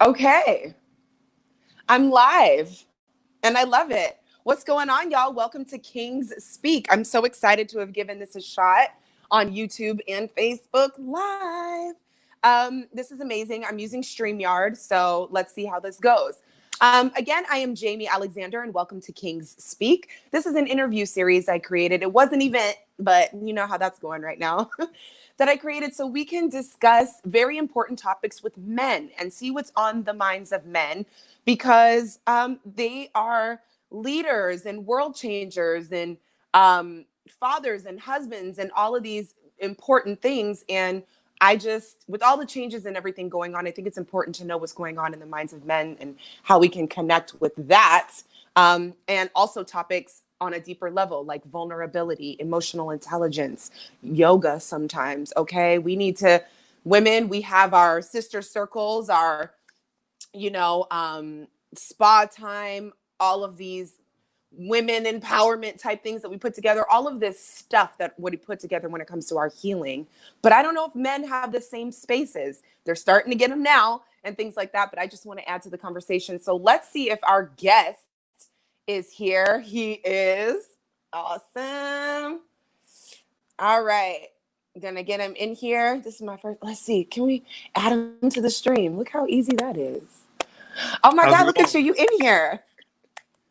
Okay, I'm live and I love it. What's going on, y'all? Welcome to Kings Speak. I'm so excited to have given this a shot on YouTube and Facebook Live. This is amazing. I'm using StreamYard, so let's see how this goes. Again, I am Jaimi Alexander, and welcome to Kings Speak. This is an interview series I created. It was an event, but you know how that's going right now. That I created so we can discuss very important topics with men and see what's on the minds of men because they are leaders and world changers and fathers and husbands and all of these important things. And I just, with all the changes and everything going on, I think it's important to know what's going on in the minds of men and how we can connect with that. And also topics on a deeper level, like vulnerability, emotional intelligence, yoga sometimes. Okay. Women, we have our sister circles, our, spa time, all of these women empowerment type things that we put together, all of this stuff that we put together when it comes to our healing. But I don't know if men have the same spaces. They're starting to get them now and things like that. But I just want to add to the conversation. So let's see if our guest is here. He is awesome. All right. I'm gonna get him in here. This is my first. Let's see. Can we add him to the stream? Look how easy that is. Oh my God, How's look it at you. going? You in here.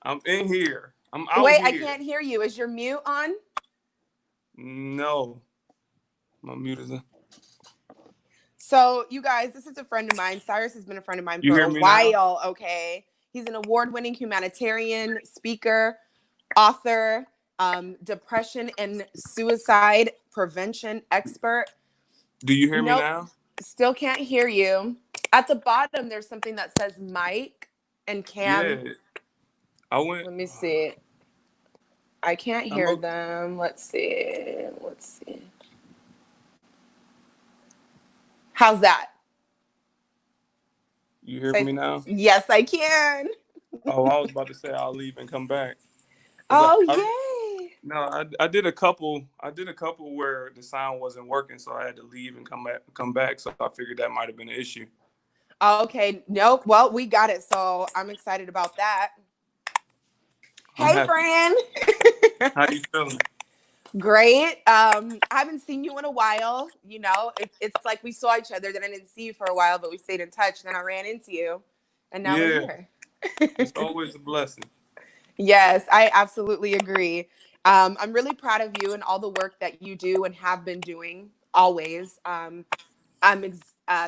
I'm in here. I'm out Wait, I here. can't hear you. Is your mute on? No, my mute is in. So, you guys, this is a friend of mine. Cyrus has been a friend of mine You for hear a me now? while, okay? He's an award-winning humanitarian, speaker, author, depression and suicide prevention expert. Do you hear me Nope, now? still can't hear you. At the bottom, there's something that says mic and cam. Yeah, I went. Let me see. I can't I'm hear up. them. Let's see. Let's see. How's that? You hear me Say, now? yes, I can. Oh, I was about to say I'll leave and come back. Cause Oh, I yay. no, I did a couple. I did a couple where the sound wasn't working, so I had to leave and come back. Come back. So I figured that might have been an issue. Okay. Nope. Well, we got it. So I'm excited about that. I'm Hey, happy. Fran. How you feeling? Great. I haven't seen you in a while. It's like we saw each other, then I didn't see you for a while, but we stayed in touch. Then I ran into you, and now we're Yeah, here. it's always a blessing. Yes, I absolutely agree. I'm really proud of you and all the work that you do and have been doing always. I'm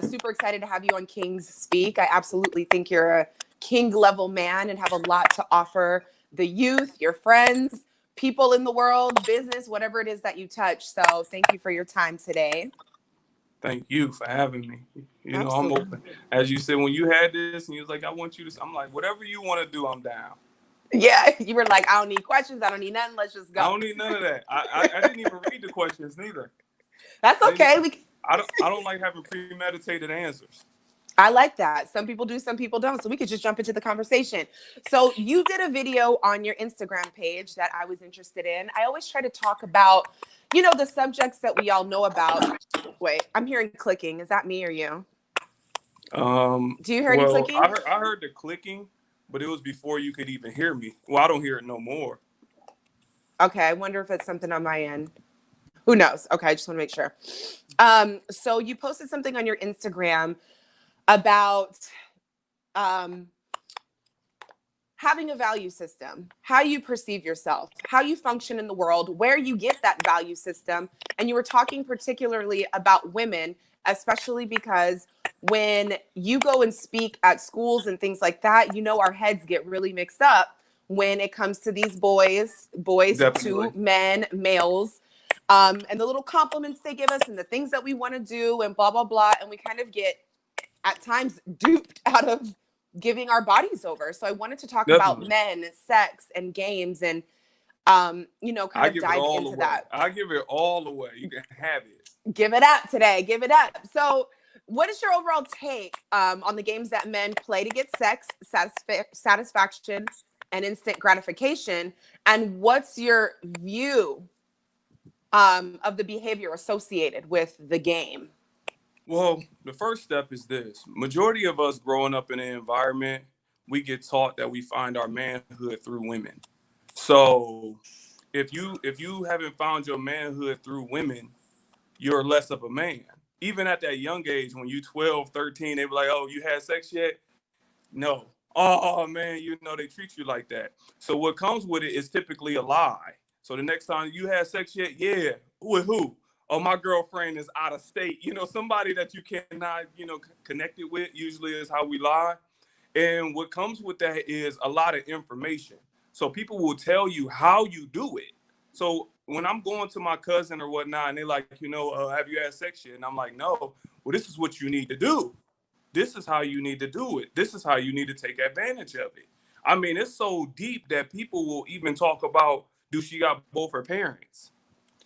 super excited to have you on Kings Speak. I absolutely think you're a king level man and have a lot to offer the youth, your friends, people in the world, business, whatever it is that you touch. So thank you for your time today. Thank you for having me. You know, I'm Absolutely. open. As you said, when you had this and you was like, I want you to, I'm like, whatever you want to do, I'm down. Yeah, you were like, I don't need questions. I don't need nothing. Let's just I go. don't need none of that. I didn't even read the questions neither. That's I didn't even, okay. I don't like having premeditated answers. I like that. Some people do, some people don't. So we could just jump into the conversation. So you did a video on your Instagram page that I was interested in. I always try to talk about, the subjects that we all know about. Wait, I'm hearing clicking. Is that me or you? Do you hear any Well, clicking? I heard the clicking, but it was before you could even hear me. Well, I don't hear it no more. Okay, I wonder if it's something on my end. Who knows? Okay, I just want to make sure. So you posted something on your Instagram about um, having a value system, how you perceive yourself, how you function in the world, where you get that value system. And you were talking particularly about women, especially because when you go and speak at schools and things like that, our heads get really mixed up when it comes to these boys to Definitely. men, males, and the little compliments they give us and the things that we want to do and blah, blah, blah. And we kind of get at times duped out of giving our bodies over. So I wanted to talk about Definitely. men, sex, and games, and kind I of give it dive all into away. that. I give it all away. You can have it. Give it up today. Give it up. So, what is your overall take on the games that men play to get sex, satisfaction, and instant gratification? And what's your view of the behavior associated with the game? Well, the first step is this. Majority of us growing up in an environment, we get taught that we find our manhood through women. So if you haven't found your manhood through women, you're less of a man. Even at that young age, when you 12, 13, they be like, oh, you had sex yet? No. Oh man, they treat you like that. So what comes with it is typically a lie. So the next time you had sex yet? Yeah. With who? Oh, my girlfriend is out of state. Somebody that you cannot, connect it with usually is how we lie. And what comes with that is a lot of information. So people will tell you how you do it. So when I'm going to my cousin or whatnot, and they're like, have you had sex yet? And I'm like, no. Well, this is what you need to do. This is how you need to do it. This is how you need to take advantage of it. I mean, it's so deep that people will even talk about, do she got both her parents?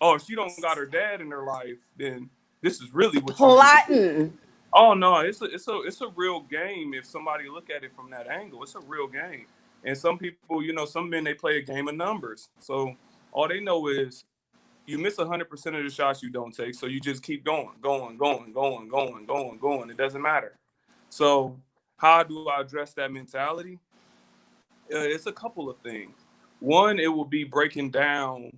Oh, if she don't got her dad in her life, then this is really what you need to do. Plotting. Oh no, it's a real game. If somebody look at it from that angle, it's a real game. And some people, some men, they play a game of numbers. So all they know is you miss 100% of the shots you don't take. So you just keep going, going, going, going, going, going, going. It doesn't matter. So how do I address that mentality? It's a couple of things. One, it will be breaking down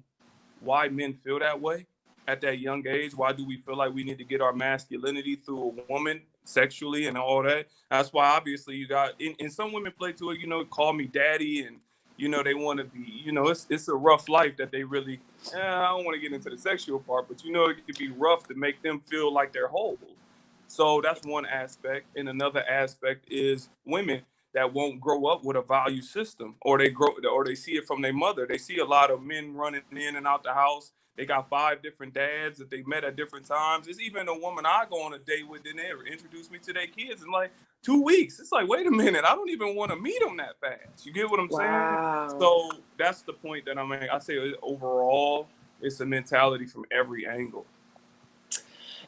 why men feel that way at that young age. Why do we feel like we need to get our masculinity through a woman sexually and all that? That's why obviously you got, and some women play to it, call me daddy, and they want to be, it's a rough life that they really, I don't want to get into the sexual part, but it could be rough to make them feel like they're whole. So that's one aspect. And another aspect is women that won't grow up with a value system, or they see it from their mother. They see a lot of men running in and out the house. They got 5 different dads that they met at different times. It's even a woman I go on a date with, and they introduce me to their kids in like 2 weeks. It's like, wait a minute, I don't even want to meet them that fast. You get what I'm saying? So that's the point that I mean. I say overall, it's a mentality from every angle.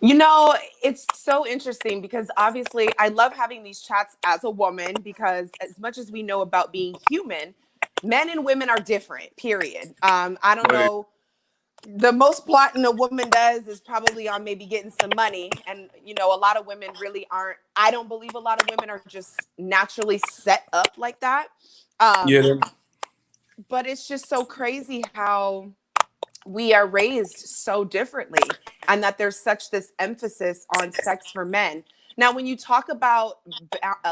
It's so interesting because obviously I love having these chats as a woman, because as much as we know about being human, men and women are different, period. I don't know. The most plotting a woman does is probably on maybe getting some money. And, a lot of women really aren't. I don't believe a lot of women are just naturally set up like that. Yeah. But it's just so crazy how we are raised so differently, and that there's such this emphasis on sex for men. Now, when you talk about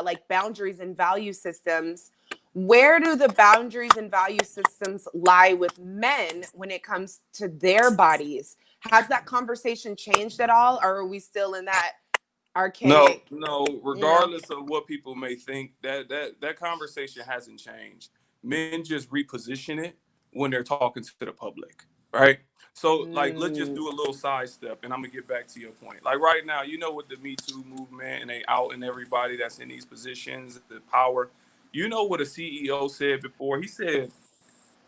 like boundaries and value systems, where do the boundaries and value systems lie with men when it comes to their bodies? Has that conversation changed at all, or are we still in that archaic? No. Regardless of what people may think, that conversation hasn't changed. Men just reposition it when they're talking to the public, right? So, like, let's just do a little sidestep, and I'm gonna get back to your point. Like right now, with the Me Too movement, and they out and everybody that's in these positions, the power. You know what a CEO said before? He said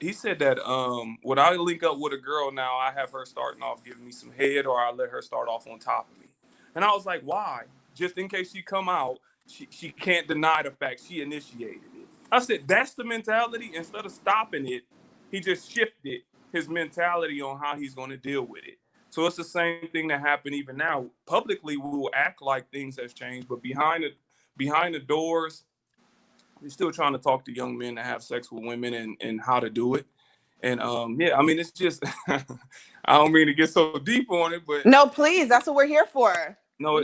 that when I link up with a girl now, I have her starting off giving me some head, or I let her start off on top of me. And I was like, why? Just in case she come out, she can't deny the fact she initiated it. I said, that's the mentality. Instead of stopping it, he just shifted his mentality on how he's going to deal with it. So it's the same thing that happened even now. Publicly, we will act like things has changed, but behind the doors, we're still trying to talk to young men that have sex with women and how to do it. And I mean, it's just I don't mean to get so deep on it, but No, please, that's what we're here for. no,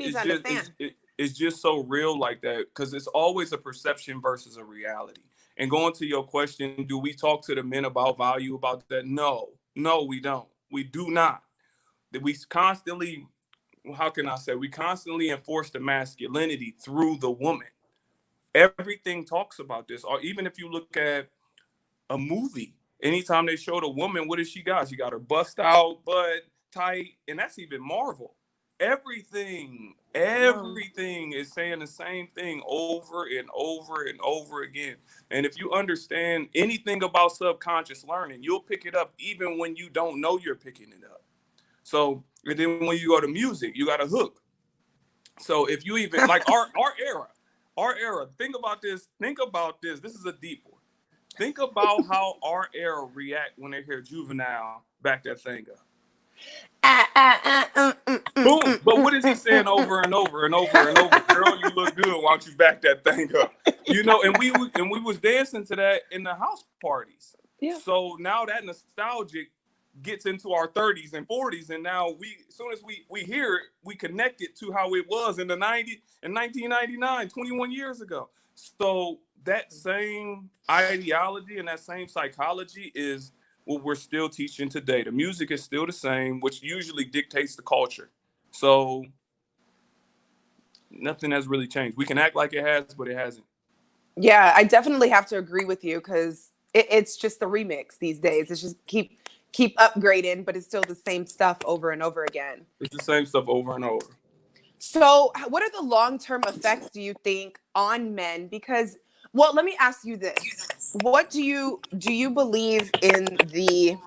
it's just so real like that, because it's always a perception versus a reality. And going to your question, do we talk to the men about value about that? No, we don't. We do not. That we constantly, how can I say, we constantly enforce the masculinity through the woman. Everything talks about this. Or even if you look at a movie, anytime they show the woman, what does she got? She got her bust out, butt tight, and that's even Marvel. Everything is saying the same thing over and over and over again. And if you understand anything about subconscious learning, you'll pick it up even when you don't know you're picking it up. So, and then when you go to music, you got a hook. So if you even like our era, think about this. This is a deep one. Think about how our era react when they hear Juvenile back that thing up. Boom. But what is he saying over and over and over and over? Girl, you look good. Why don't you back that thing up? And we was dancing to that in the house parties. Yeah. So now that nostalgic gets into our 30s and 40s, and now as soon as we hear it, we connect it to how it was in the 90s in 1999, 21 years ago. So that same ideology and that same psychology is what we're still teaching today. The music is still the same, which usually dictates the culture. So nothing has really changed. We can act like it has, but it hasn't. Yeah, I definitely have to agree with you because it's just the remix these days. It's just keep upgrading, but it's still the same stuff over and over again. It's the same stuff over and over. So, what are the long-term effects, do you think, on men? Because, well, let me ask you this. What do you believe in the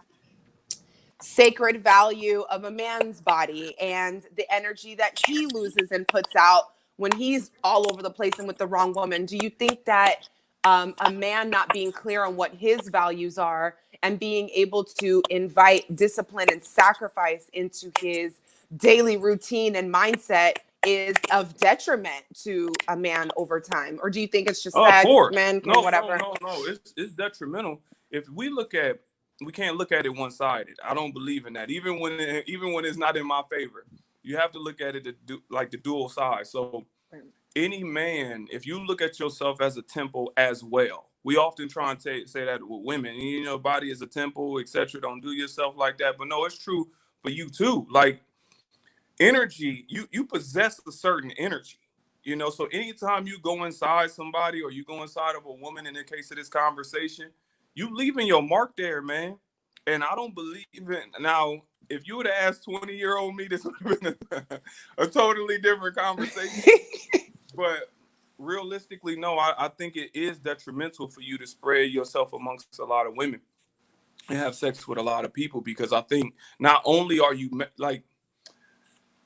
sacred value of a man's body and the energy that he loses and puts out when he's all over the place and with the wrong woman? Do you think that a man not being clear on what his values are and being able to invite discipline and sacrifice into his daily routine and mindset is of detriment to a man over time? Or do you think it's just Of sex, course. men, No, whatever? no. It's detrimental. If we can't look at it one-sided. I don't believe in that. Even when it's not in my favor, you have to look at it like the dual side. So any man, if you look at yourself as a temple as well, we often try and say that with women, body is a temple, etc. Don't do yourself like that. But no, it's true for you too. Like energy, you possess a certain energy. So anytime you go inside somebody or you go inside of a woman, in the case of this conversation, you leaving your mark there, man. And I don't believe in now. If you would have asked 20-year-old me, this would have been a totally different conversation. But realistically, no, I think it is detrimental for you to spread yourself amongst a lot of women and have sex with a lot of people, because I think not only are you like,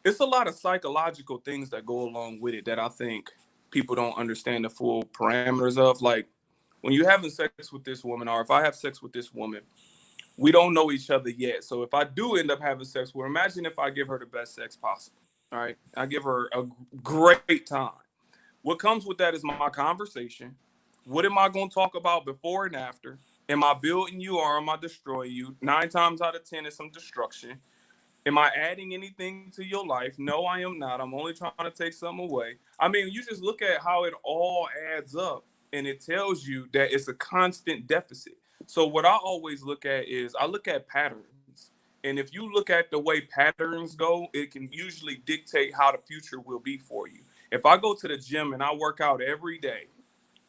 it's a lot of psychological things that go along with it that I think people don't understand the full parameters of. Like when you're having sex with this woman, or if I have sex with this woman, we don't know each other yet. So if I do end up having sex with her, imagine if I give her the best sex possible. All right. I give her a great time. What comes with that is my conversation. What am I going to talk about before and after? Am I building you or am I destroying you? 9 times out of 10 is some destruction. Am I adding anything to your life? No, I am not. I'm only trying to take something away. I mean, you just look at how it all adds up, and it tells you that it's a constant deficit. So what I always look at is I look at patterns. And if you look at the way patterns go, it can usually dictate how the future will be for you. If I go to the gym and I work out every day,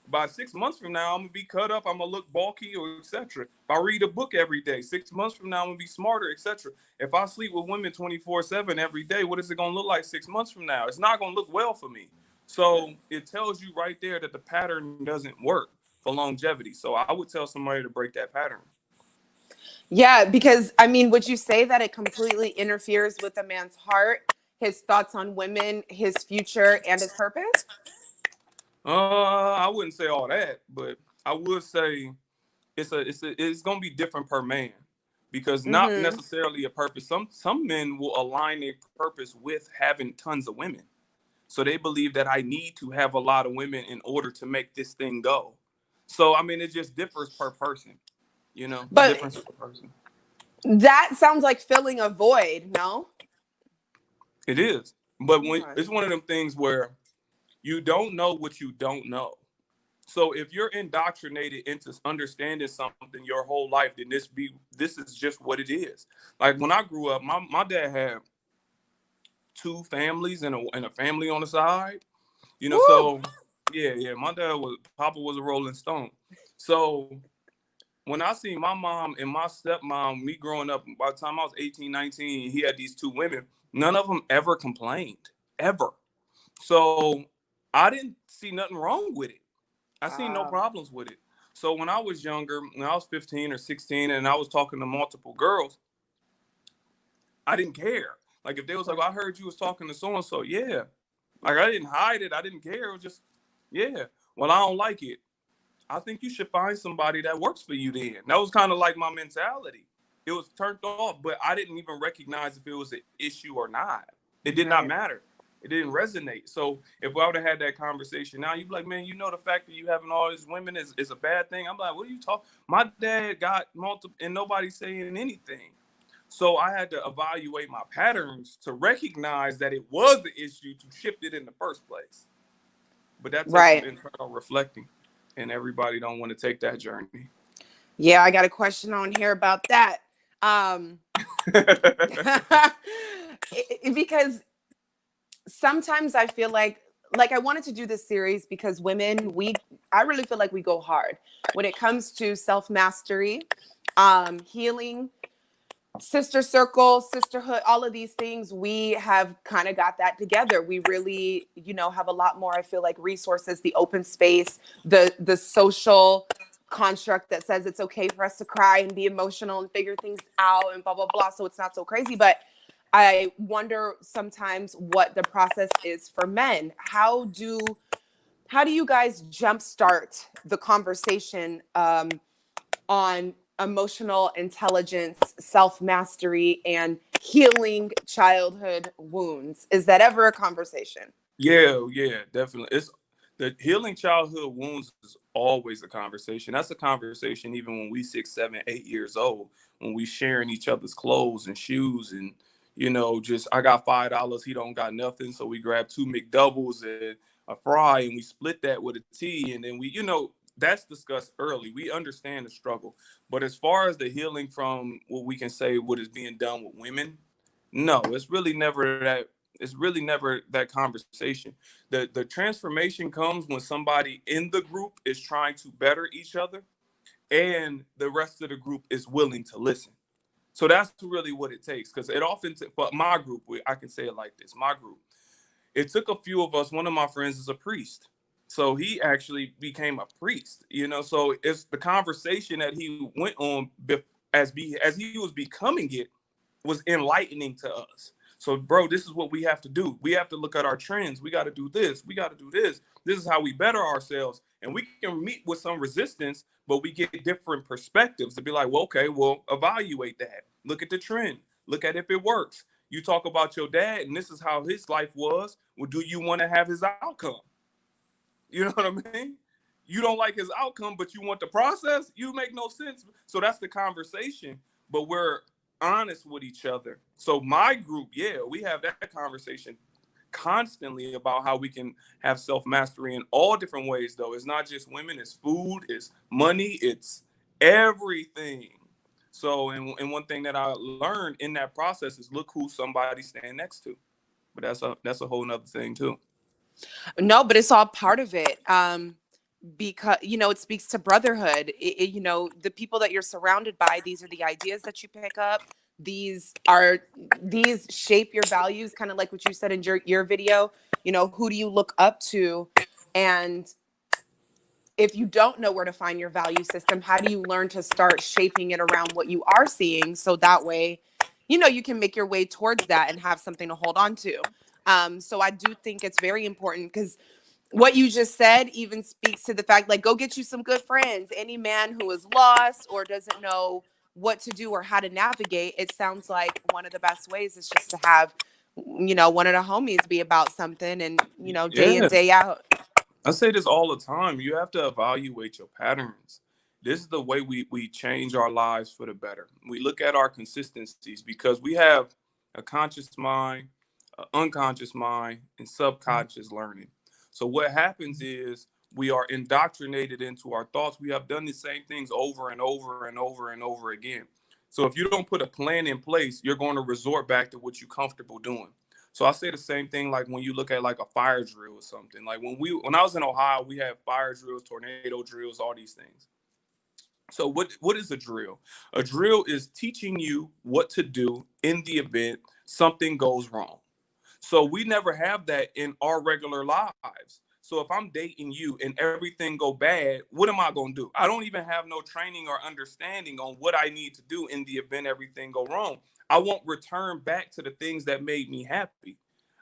by 6 months from now, I'm going to be cut up. I'm going to look bulky, or etc. If I read a book every day, 6 months from now, I'm going to be smarter, etc. If I sleep with women 24/7 every day, what is it going to look like 6 months from now? It's not going to look well for me. So it tells you right there that the pattern doesn't work for longevity. So I would tell somebody to break that pattern. Yeah, because I mean, would you say that it completely interferes with a man's heart, his thoughts on women, his future, and his purpose? I wouldn't say all that, but I would say it's gonna be different per man, because not necessarily a purpose. Some men will align their purpose with having tons of women, so they believe that I need to have a lot of women in order to make this thing go. So I mean, it just differs per person, But difference per person. that sounds like filling a void, no? It is, but when Okay. it's one of them things where you don't know what you don't know. So if you're indoctrinated into understanding something your whole life, then this is just what it is. Like when I grew up, my dad had 2 families and a family on the side. Woo! So yeah. My Papa was a Rolling Stone. So when I see my mom and my stepmom, me growing up, by the time I was 18, 19, he had these 2 women. None of them ever complained, ever. So I didn't see nothing wrong with it. I seen no problems with it. So when I was younger, when I was 15 or 16 and I was talking to multiple girls, I didn't care. Like if they was like, well, I heard you was talking to so-and-so. Yeah. Like I didn't hide it. I didn't care. It was just, yeah. Well, I don't like it. I think you should find somebody that works for you then. That was kind of like my mentality. It was turned off, but I didn't even recognize if it was an issue or not. It did not Right. matter. It didn't resonate. So if I would have had that conversation now, you'd be like, man, you know, the fact that you having all these women is a bad thing. I'm like, what are you talking? My dad got multiple and nobody's saying anything. So I had to evaluate my patterns to recognize that it was the issue to shift it in the first place. But that takes some Right. internal reflecting, and everybody don't want to take that journey. Yeah, I got a question on here about that. Um, because sometimes I feel like I wanted to do this series because women, I really feel like we go hard when it comes to self-mastery, healing, sister circle, sisterhood, all of these things. We have kind of got that together. We really, have a lot more, I feel like, resources, the open space, the social construct that says it's okay for us to cry and be emotional and figure things out and blah blah blah, so it's not so crazy. But I wonder sometimes what the process is for men. How do you guys jumpstart the conversation on emotional intelligence, self-mastery, and healing childhood wounds? Is that ever a conversation? Yeah, definitely. It's the healing childhood wounds is always a conversation. That's a conversation even when we 6, 7, 8 years old, when we sharing each other's clothes and shoes and just I got $5, he don't got nothing. So we grab two McDoubles and a fry and we split that with a tea. And then that's discussed early. We understand the struggle. But as far as the healing from what we can say, what is being done with women, no, it's really never that conversation. The transformation comes when somebody in the group is trying to better each other and the rest of the group is willing to listen. So that's really what it takes. Because it often, but my group, I can say it like this: my group, it took a few of us. One of my friends is a priest, so he actually became a priest. So it's the conversation that he went on as he was becoming it was enlightening to us. So, bro, this is what we have to do. We have to look at our trends. We got to do this. We got to do this. This is how we better ourselves. And we can meet with some resistance, but we get different perspectives to be like, well, okay, well, evaluate that. Look at the trend. Look at if it works. You talk about your dad, and this is how his life was. Well, do you want to have his outcome? You know what I mean? You don't like his outcome, but you want the process? You make no sense. So that's the conversation. But we're honest with each other. So my group, yeah, we have that conversation constantly about how we can have self-mastery in all different ways, though. It's not just women, it's food, it's money, it's everything. So, and one thing that I learned in that process is look who somebody stand next to. But that's a whole nother thing too. No, but it's all part of it. Because it speaks to brotherhood. The people that you're surrounded by, these are the ideas that you pick up. These shape your values, kind of like what you said in your video. Who do you look up to? And if you don't know where to find your value system, how do you learn to start shaping it around what you are seeing, so that way you can make your way towards that and have something to hold on to. So I do think it's very important, because what you just said even speaks to the fact, like, go get you some good friends. Any man who is lost or doesn't know what to do or how to navigate, it sounds like one of the best ways is just to have, one of the homies be about something, and, day in, Yeah. day out. I say this all the time. You have to evaluate your patterns. This is the way we change our lives for the better. We look at our consistencies because we have a conscious mind, an unconscious mind, and subconscious learning. So what happens is we are indoctrinated into our thoughts. We have done the same things over and over and over and over again. So if you don't put a plan in place, you're going to resort back to what you're comfortable doing. So I say the same thing like when you look at like a fire drill or something. Like when I was in Ohio, we had fire drills, tornado drills, all these things. So what is a drill? A drill is teaching you what to do in the event something goes wrong. So we never have that in our regular lives. So if I'm dating you and everything go bad, what am I going to do? I don't even have no training or understanding on what I need to do in the event everything go wrong. I won't return back to the things that made me happy.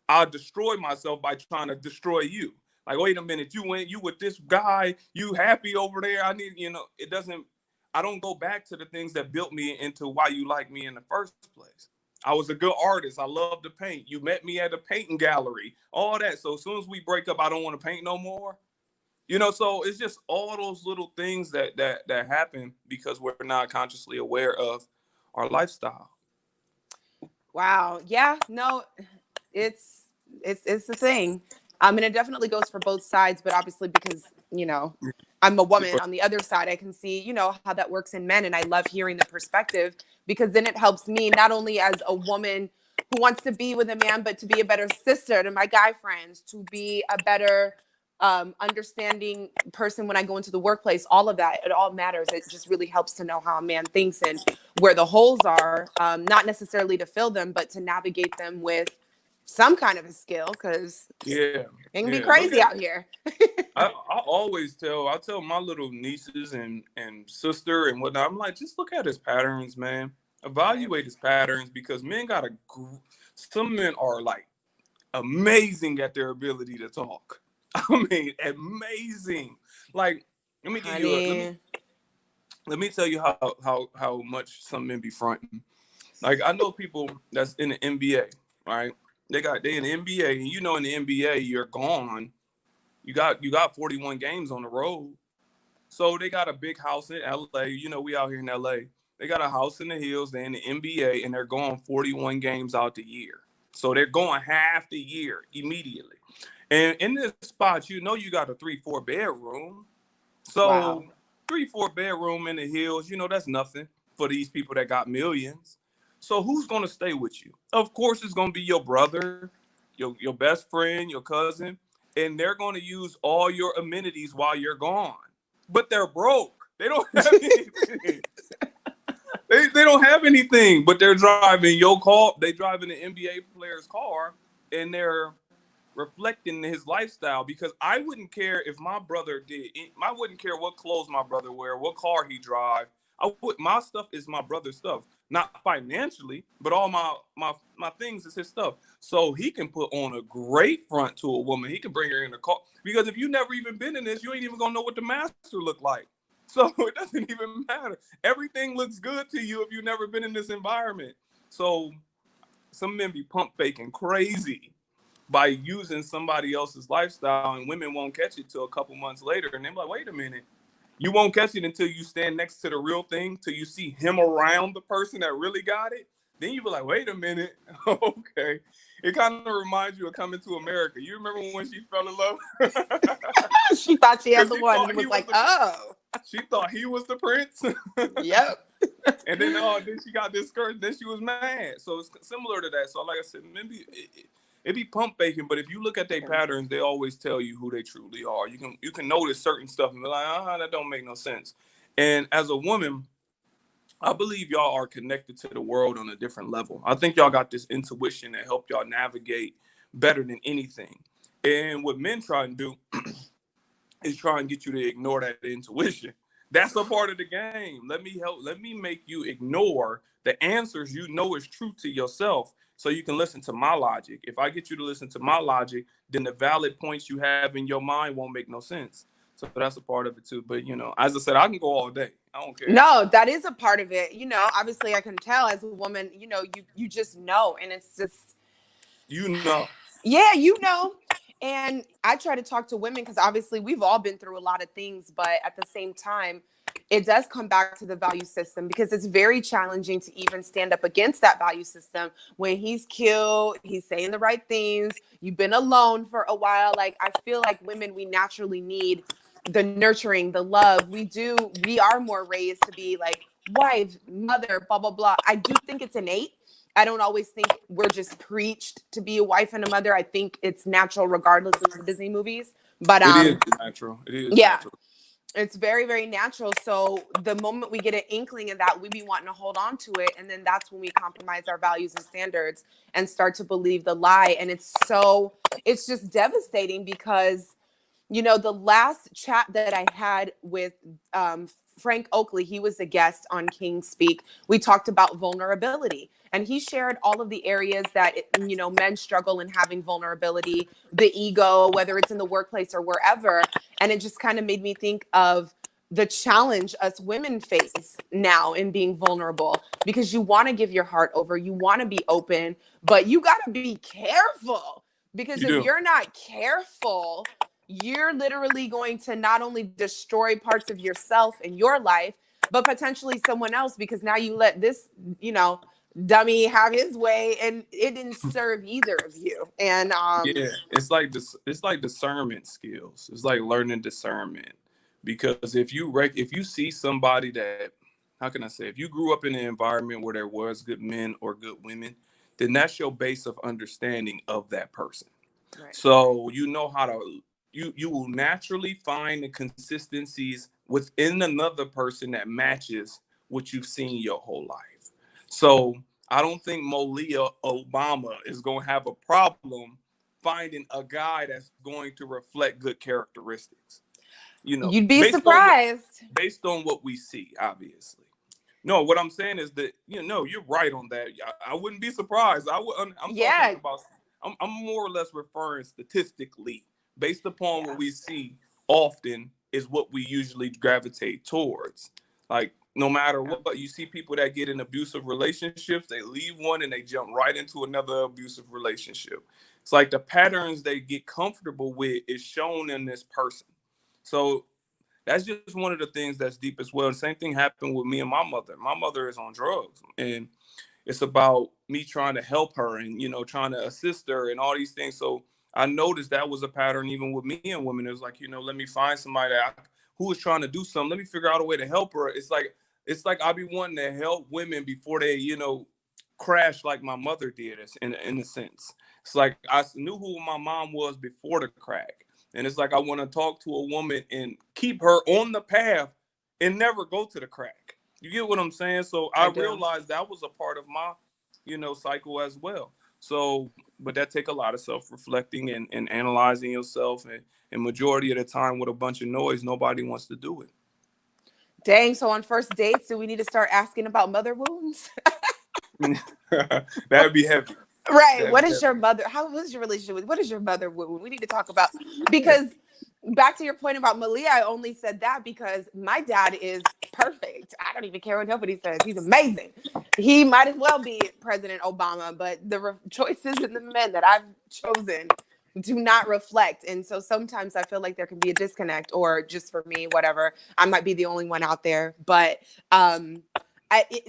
I'll destroy myself by trying to destroy you. Like, wait a minute, you with this guy, you happy over there. It doesn't, I don't go back to the things that built me into why you like me in the first place. I was a good artist. I love to paint. You met me at a painting gallery, all that. So as soon as we break up, I don't want to paint no more. So it's just all those little things that happen because we're not consciously aware of our lifestyle. Wow. Yeah. No, it's the thing. And it definitely goes for both sides, but obviously because, I'm a woman on the other side, I can see, how that works in men. And I love hearing the perspective because then it helps me not only as a woman who wants to be with a man, but to be a better sister to my guy friends, to be a better understanding person when I go into the workplace. All of that, it all matters. It just really helps to know how a man thinks and where the holes are, not necessarily to fill them, but to navigate them with some kind of a skill, because it can be crazy out here. I tell my little nieces and sister and whatnot, I'm like, just look at his patterns, man. Evaluate his patterns, because some men are like amazing at their ability to talk. I mean, amazing. Like, let me tell you how much some men be fronting. Like, I know people that's in the NBA, right? They in the NBA, and in the NBA, you're gone. You got 41 games on the road. So they got a big house in LA. We out here in LA. They got a house in the hills. They're in the NBA, and they're going 41 games out the year. So they're going half the year immediately. And in this spot, you got a 3-4 bedroom. So wow. 3-4 bedroom in the hills, that's nothing for these people that got millions. So who's going to stay with you? Of course, it's going to be your brother, your best friend, your cousin, and they're going to use all your amenities while you're gone. But they're broke. They don't have anything. They don't have anything, but they're driving your car. They driving the NBA player's car, and they're reflecting his lifestyle. Because I wouldn't care if my brother I wouldn't care what clothes my brother wear, what car he drive. My stuff is my brother's stuff, not financially, but all my things is his stuff. So he can put on a great front to a woman. He can bring her in the car, because if you never even been in this, you ain't even gonna know what the master look like. So it doesn't even matter. Everything looks good to you if you've never been in this environment. So some men be pump faking crazy by using somebody else's lifestyle, and women won't catch it till a couple months later. And they're like, wait a minute. You won't catch it until you stand next to the real thing, till you see him around the person that really got it. Then you be like, wait a minute. Okay. It kind of reminds you of Coming to America. You remember when she fell in love? She thought she had the one and was like, She thought he was the prince. Yep. And then she got discouraged. Then she was mad. So it's similar to that. So like I said, maybe it be pump faking, but if you look at their patterns, they always tell you who they truly are. You can notice certain stuff and be like, that don't make no sense. And as a woman, I believe y'all are connected to the world on a different level. I think y'all got this intuition that help y'all navigate better than anything. And what men try and do is try and get you to ignore that intuition. That's a part of the game. Let me make you ignore the answers is true to yourself, so you can listen to my logic. If I get you to listen to my logic, then the valid points you have in your mind won't make no sense. So that's a part of it too. But as I said, I can go all day. I don't care. No, that is a part of it. Obviously I can tell as a woman, you just know. And it's just, yeah, And I try to talk to women because obviously we've all been through a lot of things, but at the same time, it does come back to the value system, because it's very challenging to even stand up against that value system when he's cute, he's saying the right things, you've been alone for a while. Like, I feel like women, we naturally need the nurturing, the love. We are more raised to be like wife, mother, blah, blah, blah. I do think it's innate. I don't always think we're just preached to be a wife and a mother. I think it's natural regardless of the Disney movies. But it is natural. It is natural. It's very, very natural. So the moment we get an inkling of that, we be wanting to hold on to it. And then that's when we compromise our values and standards and start to believe the lie. And it's just devastating, because, the last chat that I had with Frank Oakley, he was a guest on King's Speak. We talked about vulnerability, and he shared all of the areas that, men struggle in having vulnerability, the ego, whether it's in the workplace or wherever. And it just kind of made me think of the challenge us women face now in being vulnerable, because you want to give your heart over, you want to be open, but you got to be careful, because You if do. you're not careful, you're literally going to not only destroy parts of yourself and your life, but potentially someone else, because now you let this, dummy have his way, and it didn't serve either of you. And Yeah, it's like this. It's like discernment skills. It's like learning discernment. Because if you see somebody that, how can I say, if you grew up in an environment where there was good men or good women, then that's your base of understanding of that person. right. So you know how to you will naturally find the consistencies within another person that matches what you've seen your whole life. So I don't think Malia Obama is going to have a problem finding a guy that's going to reflect good characteristics. You know, You'd be surprised. based on what we see, obviously. No, what I'm saying is that you're right on that. I wouldn't be surprised. I'm talking Yeah, about. I'm more or less referring statistically, based upon what yeah. we see often, is what we usually gravitate towards. Like no matter Yeah. what, you see people that get in abusive relationships, they leave one and they jump right into another abusive relationship. It's like the patterns they get comfortable with is shown in this person. So that's just one of the things that's deep as well. And same thing happened with me and my mother. My mother is on drugs, and it's about me trying to help her and trying to assist her and all these things. So I noticed that was a pattern even with me and women. It was like, let me find somebody who is trying to do something. Let me figure out a way to help her. It's like I be wanting to help women before they crash like my mother did. In a sense, it's like I knew who my mom was before the crack. And it's like I want to talk to a woman and keep her on the path and never go to the crack. You get what I'm saying? So I I do. realized that was a part of my, cycle as well. So, but that take a lot of self-reflecting and analyzing yourself. And majority of the time with a bunch of noise, nobody wants to do it. Dang. So on first dates, do we need to start asking about mother wounds? That'd be heavy. Right. That'd What be is your heavy. mother? How was your relationship with? What is your mother wound? We need to talk about, because back to your point about Malia, I only said that because my dad is perfect. I don't even care what nobody says. He's amazing. He might as well be President Obama, but the choices and the men that I've chosen do not reflect. And so sometimes I feel like there can be a disconnect, or just for me, whatever. I might be the only one out there, but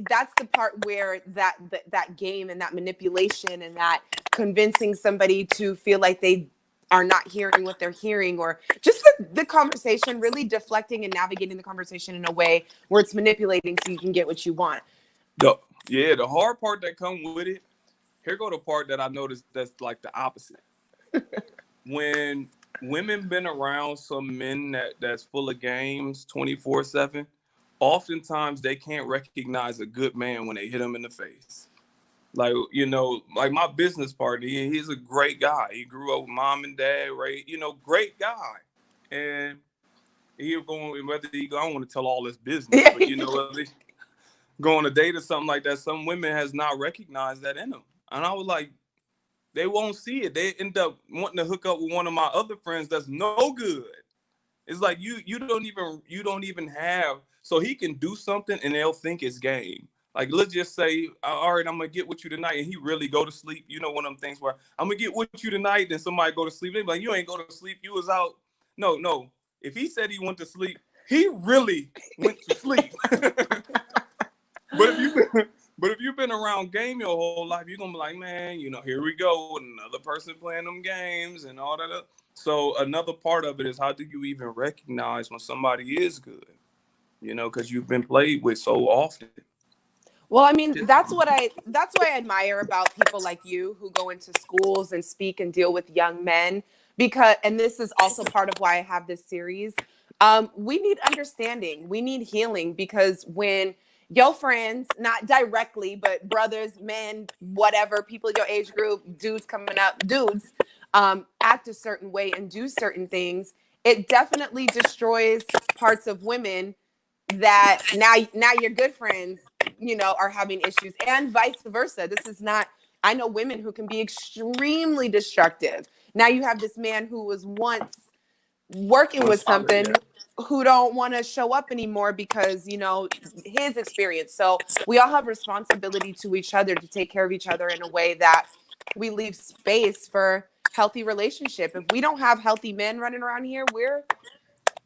that's the part where that game and that manipulation and that convincing somebody to feel like they are not hearing what they're hearing, or just the conversation, really deflecting and navigating the conversation in a way where it's manipulating so you can get what you want. The hard part that come with it, here go the part that I noticed that's like the opposite. When women been around some men that's full of games 24/7, oftentimes they can't recognize a good man when they hit him in the face. Like, like my business partner, he's a great guy. He grew up with mom and dad, right? Great guy. And he going, whether he go, I don't want to tell all his business, but whether he go on a date or something like that, some women has not recognized that in him. And I was like, they won't see it. They end up wanting to hook up with one of my other friends that's no good. It's like you don't even have, so he can do something and they'll think it's game. Like let's just say, all right, I'm gonna get with you tonight, and he really go to sleep. One of them things where I'm gonna get with you tonight, then somebody go to sleep. They be like, you ain't go to sleep. You was out. No, no. If he said he went to sleep, he really went to sleep. But if you've been around game your whole life, you're gonna be like, man, here we go, another person playing them games and all that. So another part of it is, how do you even recognize when somebody is good? Because you've been played with so often. Well, I mean, that's what I admire about people like you who go into schools and speak and deal with young men, because, and this is also part of why I have this series. We need understanding. We need healing, because when your friends, not directly, but brothers, men, whatever, people your age group, dudes coming up, dudes, act a certain way and do certain things, it definitely destroys parts of women that now your good friends are having issues, and vice versa. This is not, I know women who can be extremely destructive. Now you have this man who was once working with Solid, something, yeah. who don't want to show up anymore because, you know, his experience. So we all have responsibility to each other to take care of each other in a way that we leave space for healthy relationship. If we don't have healthy men running around here, we're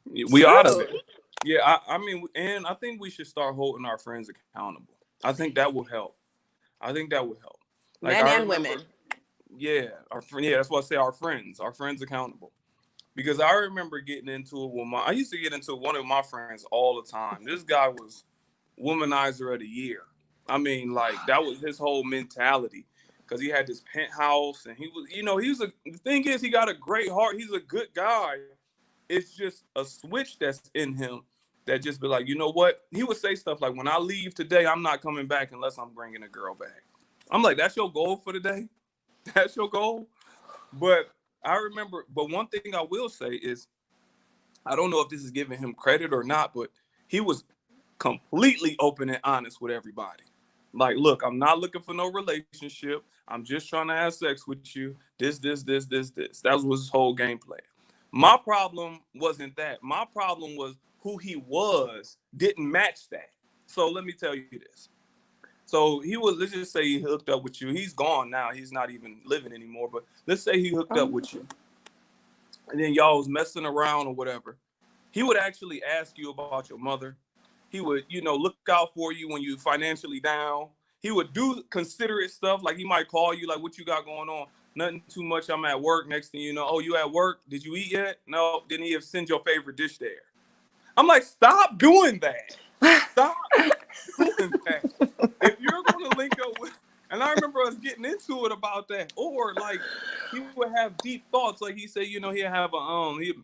We out of it. screwed. Yeah, I mean, and I think we should start holding our friends accountable. I think that will help. I think that will help. Like Men I and remember, women. yeah, yeah, that's what I say. Our friends accountable. Because I remember getting into it with I used to get into one of my friends all the time. This guy was womanizer of the year. I mean, like that was his whole mentality. Because he had this penthouse, and he was, you know, the thing is, he got a great heart. He's a good guy. It's just a switch that's in him that just be like, you know what? He would say stuff like, when I leave today, I'm not coming back unless I'm bringing a girl back. I'm like, that's your goal for the day? That's your goal? But I remember, but one thing I will say is, I don't know if this is giving him credit or not, but he was completely open and honest with everybody. Like, look, I'm not looking for no relationship. I'm just trying to have sex with you. This. That was his whole game plan. My problem wasn't that. My problem was who he was didn't match that. So let me tell you this. So let's just say he hooked up with you. He's gone now. He's not even living anymore. But let's say he hooked up with you. And then y'all was messing around or whatever. He would actually ask you about your mother. He would, you know, look out for you when you financially down. He would do considerate stuff. Like he might call you, like, what you got going on? Nothing too much. I'm at work. Next thing you know, oh, you at work? Did you eat yet? No. Didn't he send your favorite dish there? I'm like, stop doing that. Stop doing that. If you're going to link up with, and I remember us getting into it about that. Or like he would have deep thoughts. Like he said, you know, he'd have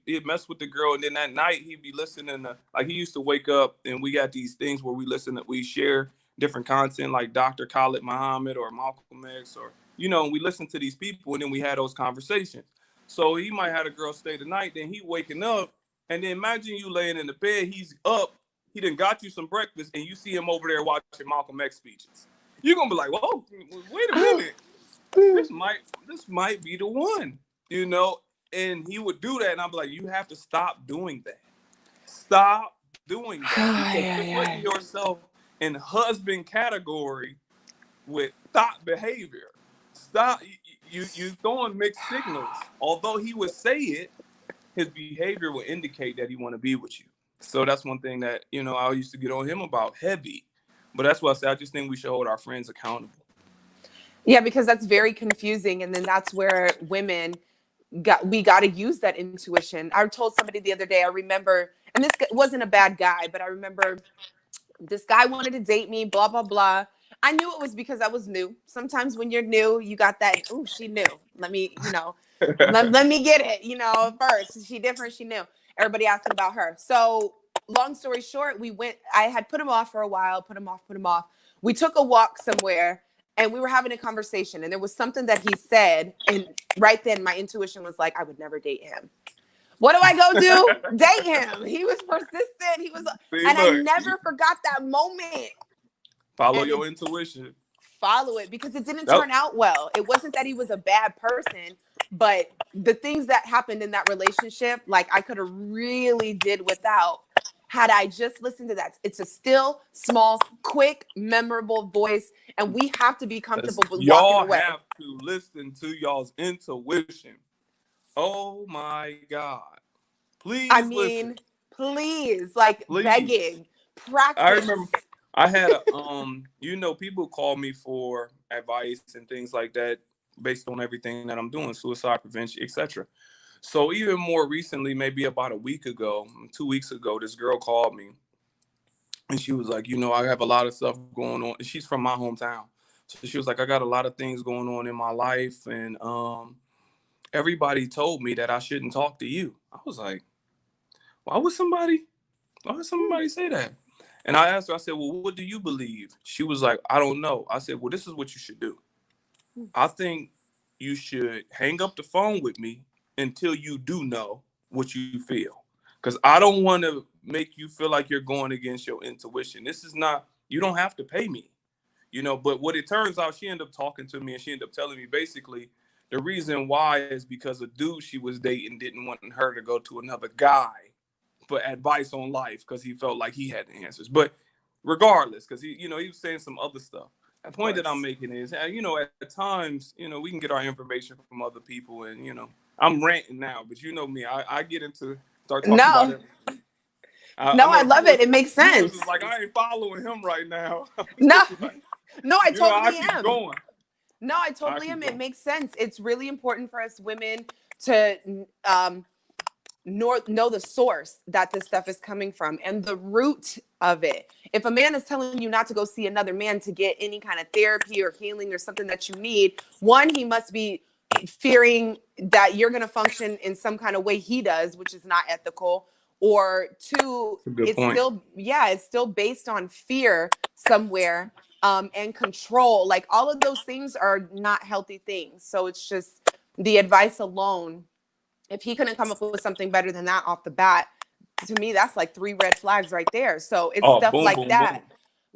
he'd mess with the girl, and then that night he'd be listening to, like, he used to wake up and we got these things where we share different content, like Dr. Khalid Muhammad or Malcolm X, or, you know, we listen to these people and then we had those conversations. So he might have a girl stay the night, then he waking up, and then imagine you laying in the bed, he's up, he done got you some breakfast, and you see him over there watching Malcolm X speeches. You're gonna be like, whoa, wait a minute. This might be the one, you know? And he would do that, and I'm like, you have to stop doing that. Stop doing that. Because you're putting yourself in husband category with thought behavior. Stop. You throwing mixed signals. Although he would say it, his behavior will indicate that he want to be with you. So that's one thing that, you know, I used to get on him about heavy. But that's why I say I just think we should hold our friends accountable. Yeah, because that's very confusing. And then that's where women we got to use that intuition. I told somebody the other day, I remember, and this wasn't a bad guy, but I remember this guy wanted to date me, blah, blah, blah. I knew it was because I was new. Sometimes when you're new, you got that, oh, she knew. Let me, you know, let me get it, you know, first. She different, she knew. Everybody asking about her. So long story short, I had put him off for a while, put him off. We took a walk somewhere and we were having a conversation, and there was something that he said. And right then my intuition was like, I would never date him. What do I go do? Date him. He was persistent. I never forgot that moment. Follow your intuition. Follow it, because it didn't turn out well. It wasn't that he was a bad person, but the things that happened in that relationship, like, I could have really did without had I just listened to that. It's a still, small, quick, memorable voice, and we have to be comfortable with walking away. Y'all have to listen to y'all's intuition. Oh my God. Please listen. Please, begging, practice. I remember I had you know, people call me for advice and things like that based on everything that I'm doing, suicide prevention, etc. So even more recently, maybe about a week ago, 2 weeks ago, this girl called me and she was like, you know, I have a lot of stuff going on. And she's from my hometown. So she was like, I got a lot of things going on in my life, and everybody told me that I shouldn't talk to you. I was like, why would somebody say that? And I asked her, I said, well, what do you believe? She was like, I don't know. I said, well, this is what you should do. I think you should hang up the phone with me until you do know what you feel. Because I don't want to make you feel like you're going against your intuition. This is not, you don't have to pay me, you know. But what it turns out, she ended up talking to me, and she ended up telling me basically the reason why is because a dude she was dating didn't want her to go to another guy for advice on life because he felt like he had the answers. But regardless, because he was saying some other stuff. The point that I'm making is, at times, we can get our information from other people, and I'm ranting now, but you know me, I get into start talking about it. I love it. It makes sense. It's like I ain't following him right now. No, like, no, I totally am. Going. No, I totally am. It makes sense. It's really important for us women to know the source that this stuff is coming from and the root of it. If a man is telling you not to go see another man to get any kind of therapy or healing or something that you need, one, he must be fearing that you're going to function in some kind of way he does, which is not ethical. Or two, it's still based on fear somewhere, and control. Like all of those things are not healthy things. So it's just the advice alone. If he couldn't come up with something better than that off the bat, to me, that's like 3 red flags right there. So it's stuff like that.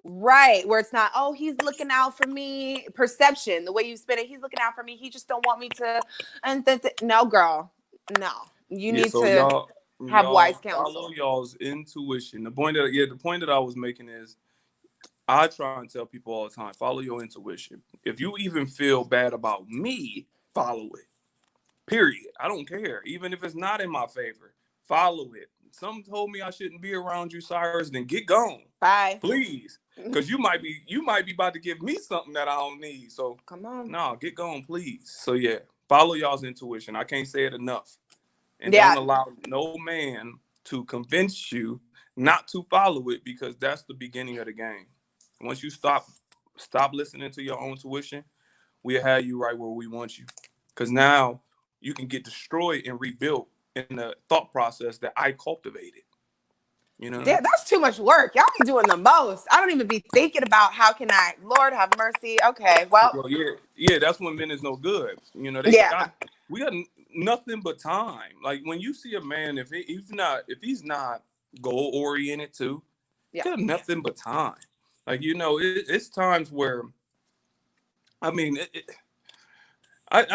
Right. Where it's not, he's looking out for me. Perception, the way you spin it, he's looking out for me. He just don't want me to. And no, girl, no. You need to have wise counsel. Follow y'all's intuition. The point that I was making is, I try and tell people all the time, follow your intuition. If you even feel bad about me, follow it. Period. I don't care. Even if it's not in my favor, follow it. Some told me I shouldn't be around you, Cyrus. Then get gone. Bye. Please. Because you might be about to give me something that I don't need. So come on. No, get gone, please. So yeah, follow y'all's intuition. I can't say it enough. And don't allow no man to convince you not to follow it, because that's the beginning of the game. Once you stop listening to your own intuition, we'll have you right where we want you. Because now you can get destroyed and rebuilt in the thought process that I cultivated. That's too much work. Y'all be doing the most. I don't even be thinking about how can I, Lord have mercy. Okay, well. Yeah, that's when men is no good. We got nothing but time. Like when you see a man, if he's not goal oriented too, you got nothing but time. Like, it's times where, I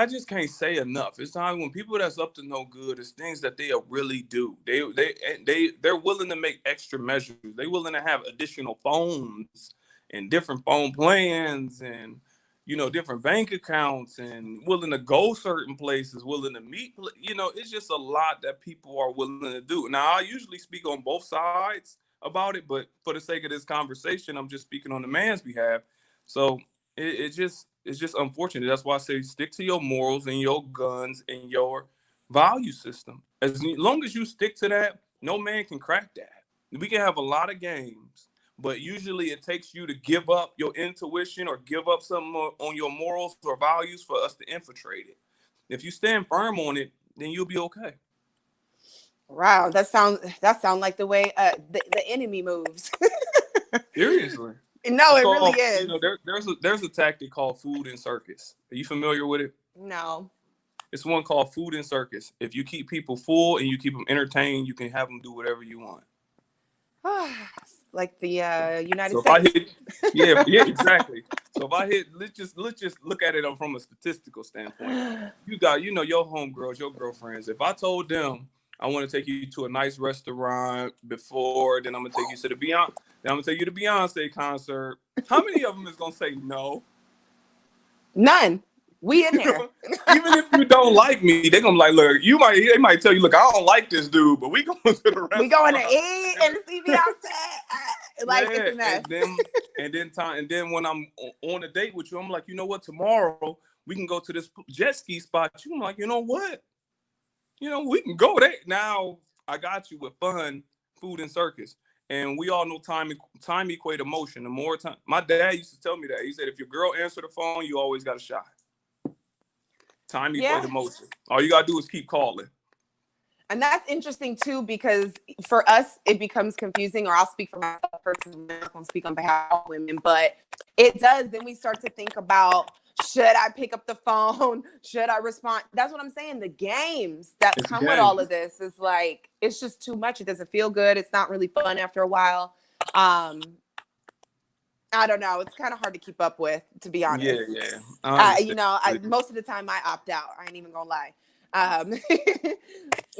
just can't say enough. It's time when people that's up to no good, it's things that they really do. They're willing to make extra measures. They're willing to have additional phones and different phone plans and, different bank accounts, and willing to go certain places, willing to meet. It's just a lot that people are willing to do. Now, I usually speak on both sides about it, but for the sake of this conversation, I'm just speaking on the man's behalf. So it's just unfortunate. That's why I say stick to your morals and your guns and your value system. As long as you stick to that, no man can crack that. We can have a lot of games, but usually it takes you to give up your intuition or give up something on your morals or values for us to infiltrate it. If you stand firm on it, then you'll be okay. Wow, that sounds like the way the enemy moves. Seriously. No, it really is. There's a tactic called food and circus. Are you familiar with it? No. It's one called food and circus. If you keep people full and you keep them entertained, you can have them do whatever you want. Like the United States. Exactly. So if I hit, let's just look at it from a statistical standpoint. You got, your homegirls, your girlfriends. If I told them I want to take you to a nice restaurant before, then I'm gonna take you to the Beyonce concert, how many of them is gonna say no? None. We in there. Even if you don't like me, they're gonna be like, look, they might tell you, look, I don't like this dude, but we going to the restaurant. We going to eat and see Beyonce. Like it's a mess. And then when I'm on a date with you, I'm like, you know what? Tomorrow we can go to this jet ski spot. I'm like, you know what? We can go there. Now I got you with fun, food, and circus. And we all know time equate emotion. The more time, my dad used to tell me that. He said, if your girl answer the phone, you always got a shot. Time equate emotion. All you got to do is keep calling. And that's interesting too, because for us, it becomes confusing, or I'll speak for myself personally, I'm not going to speak on behalf of women, but it does. Then we start to think about, should I pick up the phone? Should I respond? That's what I'm saying. The games that come with all of this is like, it's just too much. It doesn't feel good. It's not really fun after a while. I don't know. It's kind of hard to keep up with, to be honest. Yeah. Most of the time I opt out. I ain't even gonna lie.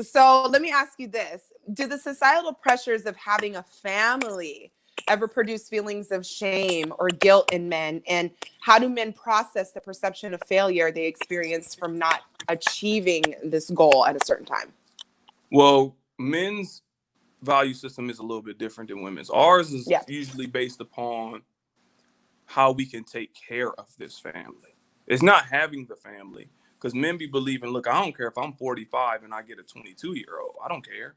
So let me ask you this. Do the societal pressures of having a family ever produce feelings of shame or guilt in men? And how do men process the perception of failure they experience from not achieving this goal at a certain time? Well, men's value system is a little bit different than women's. Ours is Yeah. usually based upon how we can take care of this family. It's not having the family, because men be believing, look, I don't care if I'm 45 and I get a 22-year-old. I don't care.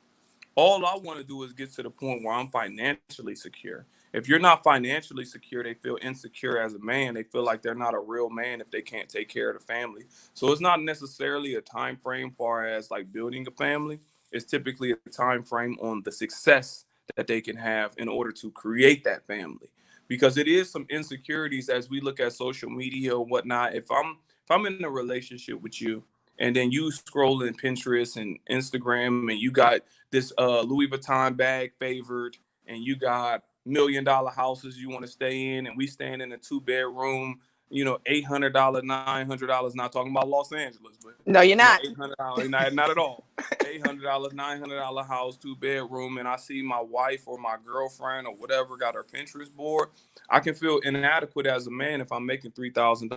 All I want to do is get to the point where I'm financially secure. If you're not financially secure, they feel insecure as a man. They feel like they're not a real man if they can't take care of the family. So it's not necessarily a time frame far as like building a family. It's typically a time frame on the success that they can have in order to create that family. Because it is some insecurities as we look at social media or whatnot. If I'm in a relationship with you, and then you scroll in Pinterest and Instagram, and you got this Louis Vuitton bag favored, and you got $1 million houses you want to stay in, and we staying in a 2-bedroom, $800, $900. Not talking about Los Angeles, but No, you're not. $800, not at all. $800, $900 house, 2-bedroom, and I see my wife or my girlfriend or whatever got her Pinterest board. I can feel inadequate as a man if I'm making $3,000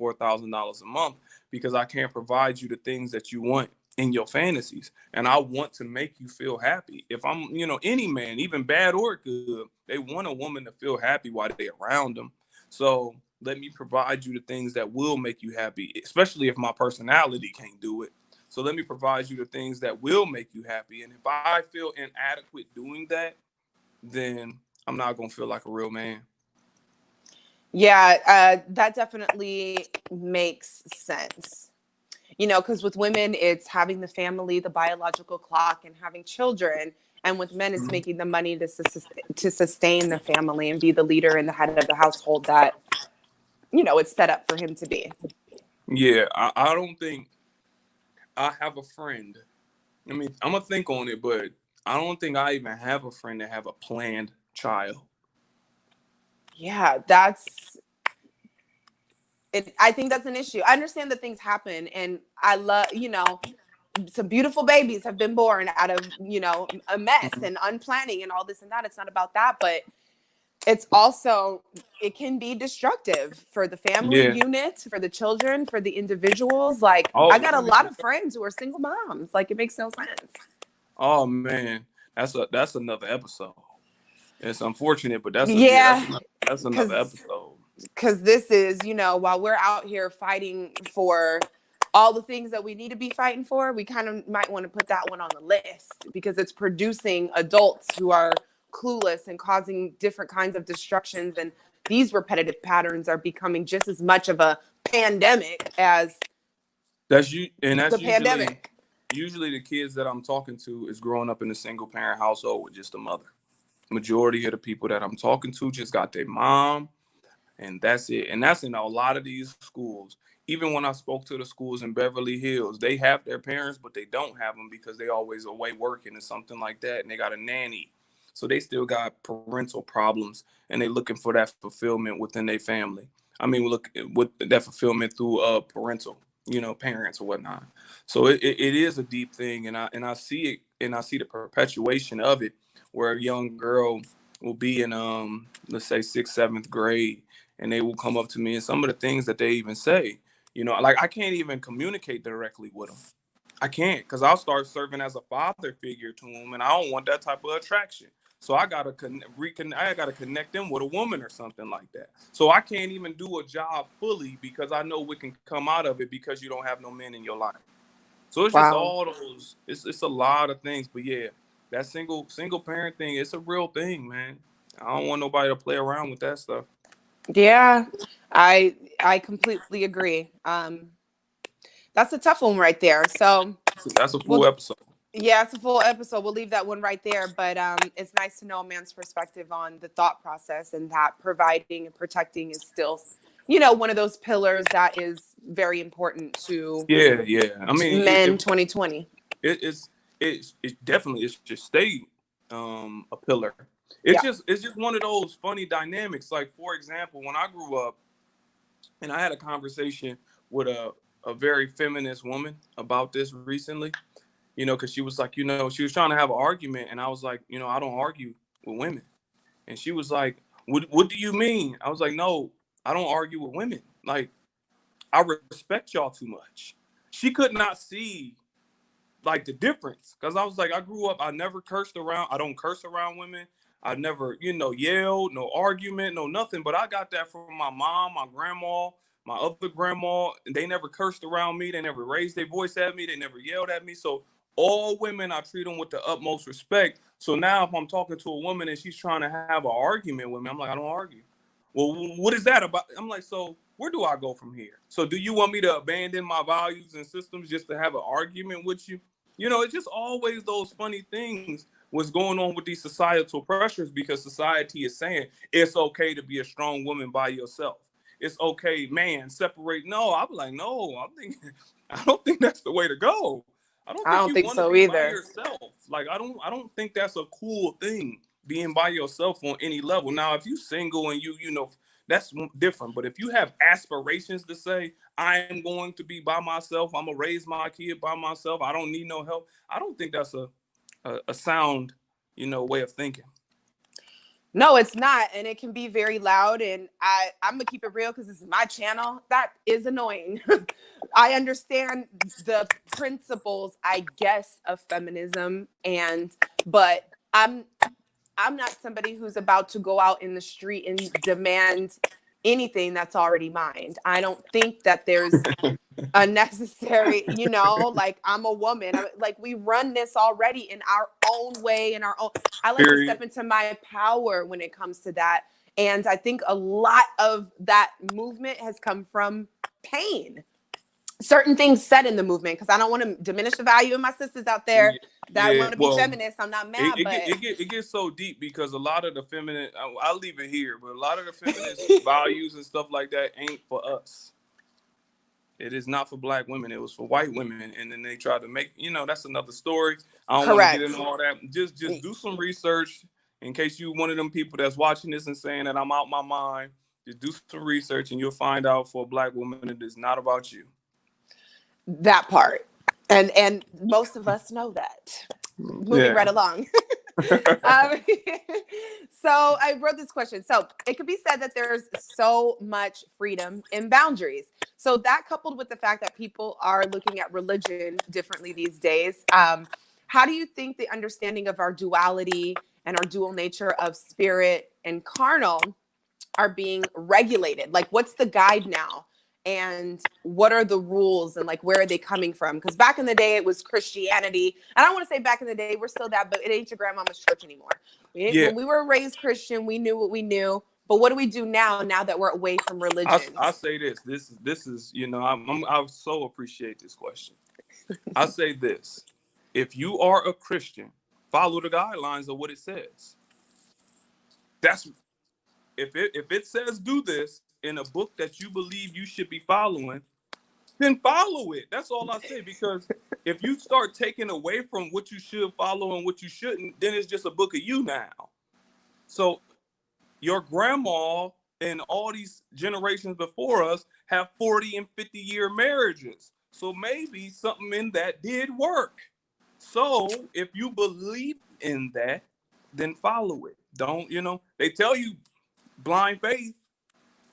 or $4,000 a month, because I can't provide you the things that you want in your fantasies. And I want to make you feel happy. If I'm, any man, even bad or good, they want a woman to feel happy while they're around them. So let me provide you the things that will make you happy, especially if my personality can't do it. So let me provide you the things that will make you happy. And if I feel inadequate doing that, then I'm not going to feel like a real man. Yeah, that definitely makes sense. Because with women, it's having the family, the biological clock, and having children. And with men, it's making the money to sustain the family and be the leader and the head of the household that, it's set up for him to be. Yeah, I don't think I have a friend. I mean, I'm going to think on it, but I don't think I even have a friend that have a planned child. Yeah, I think that's an issue. I understand that things happen, and I love, some beautiful babies have been born out of, a mess and unplanning and all this and that. It's not about that, but it's also, it can be destructive for the family Yeah. unit, for the children, for the individuals. Like, I Oh, got a lot of friends who are single moms. Like, it makes no sense. oh man, that's another episode. It's unfortunate, but that's Yeah, that's another episode. because this is, while we're out here fighting for all the things that we need to be fighting for, we kind of might want to put that one on the list, because it's producing adults who are clueless and causing different kinds of destructions. And these repetitive patterns are becoming just as much of a pandemic as That's you, and that's the pandemic. usually the kids that I'm talking to is growing up in a single parent household with just a mother. Majority of the people that I'm talking to just got their mom, and that's it. And that's in a lot of these schools. Even when I spoke to the schools in Beverly Hills, they have their parents, but they don't have them because they always away working or something like that, and they got a nanny. So they still got parental problems, and they looking for that fulfillment within their family. I mean, look with that fulfillment through parental, parents or whatnot. So it is a deep thing, and I see it, and I see the perpetuation of it, where a young girl will be in let's say 6th, 7th grade, and they will come up to me, and some of the things that they even say, like I can't even communicate directly with them. I can't, because I'll start serving as a father figure to them, and I don't want that type of attraction. So I gotta I gotta connect them with a woman or something like that. So I can't even do a job fully because I know what can come out of it because you don't have no men in your life. So it's just Wow. all those. It's a lot of things, but yeah, that single parent thing, it's a real thing, man. I don't want nobody to play around with that stuff. Yeah, I completely agree. That's a tough one right there. So That's a full we'll episode. Yeah, it's a full episode. We'll leave that one right there. But it's nice to know a man's perspective on the thought process, and that providing and protecting is still, one of those pillars that is very important to Yeah, yeah. I mean, men 2020. it definitely it should stay a pillar. Yeah. It's just one of those funny dynamics. Like, for example, when I grew up and I had a conversation with a very feminist woman about this recently. you know, because she was like, you know, she was trying to have an argument, and I was like, you know, I don't argue with women. And she was like, what do you mean? I was like, no, I don't argue with women. Like, I respect y'all too much. She could not see like the difference, because I was like, I grew up, I never cursed around. I don't curse around women. I never, you know, yelled, no argument, no nothing. But I got that from my mom, my grandma, my other grandma. And they never cursed around me. They never raised their voice at me. They never yelled at me. So all women, I treat them with the utmost respect. So now if I'm talking to a woman and she's trying to have an argument with me, I'm like, I don't argue. Well, what is that about? I'm like, so where do I go from here? So do you want me to abandon my values and systems just to have an argument with you? You know, it's just always those funny things what's going on with these societal pressures, because society is saying it's okay to be a strong woman by yourself. It's okay, man, separate. No, I'm like, no, I don't think that's the way to go. I don't I think don't you think want so to be by either. yourself. Like, I don't think that's a cool thing, being by yourself on any level. Now, if you single and you know, that's different. But if you have aspirations to say, I am going to be by myself, I'm gonna raise my kid by myself, I don't need no help, I don't think that's a sound, you know, way of thinking. No, it's not. And it can be very loud. And I'm going to keep it real because this is my channel. That is annoying. I understand the principles, I guess, of feminism. But I'm not somebody who's about to go out in the street and demand anything that's already mine. I don't think that there's unnecessary, you know, like, I'm a woman. Like, we run this already in our own way, in our own. I like to step into my power when it comes to that. And I think a lot of that movement has come from pain. Certain things said in the movement, because I don't want to diminish the value of my sisters out there that want to be feminist. I'm not mad, but it gets so deep, because a lot of the feminine, I'll leave it here, but a lot of the feminist values and stuff like that ain't for us. It is not for Black women. It was for white women, and then they tried to make, you know, that's another story. I don't want to get into all that. Just do some research, in case you one of them people that's watching this and saying that I'm out my mind. Just do some research, and you'll find out, for a Black woman, it is not about you. That part. And most of us know that. Moving right along. So I wrote this question. So it could be said that there's so much freedom in boundaries. So that, coupled with the fact that people are looking at religion differently these days, how do you think the understanding of our duality and our dual nature of spirit and carnal are being regulated? Like, what's the guide now? And what are the rules, and like, where are they coming from? Because back in the day, it was Christianity. And I don't want to say back in the day, we're still that, but it ain't your grandmama's church anymore. When we were raised Christian, we knew what we knew. But what do we do now that we're away from religion? I say this. This is, you know, I so appreciate this question. I say this. If you are a Christian, follow the guidelines of what it says. That's if it says do this in a book that you believe you should be following, then follow it. That's all I say. Because if you start taking away from what you should follow and what you shouldn't, then it's just a book of you now. So your grandma and all these generations before us have 40 and 50-year marriages. So maybe something in that did work. So if you believe in that, then follow it. Don't, you know, they tell you blind faith,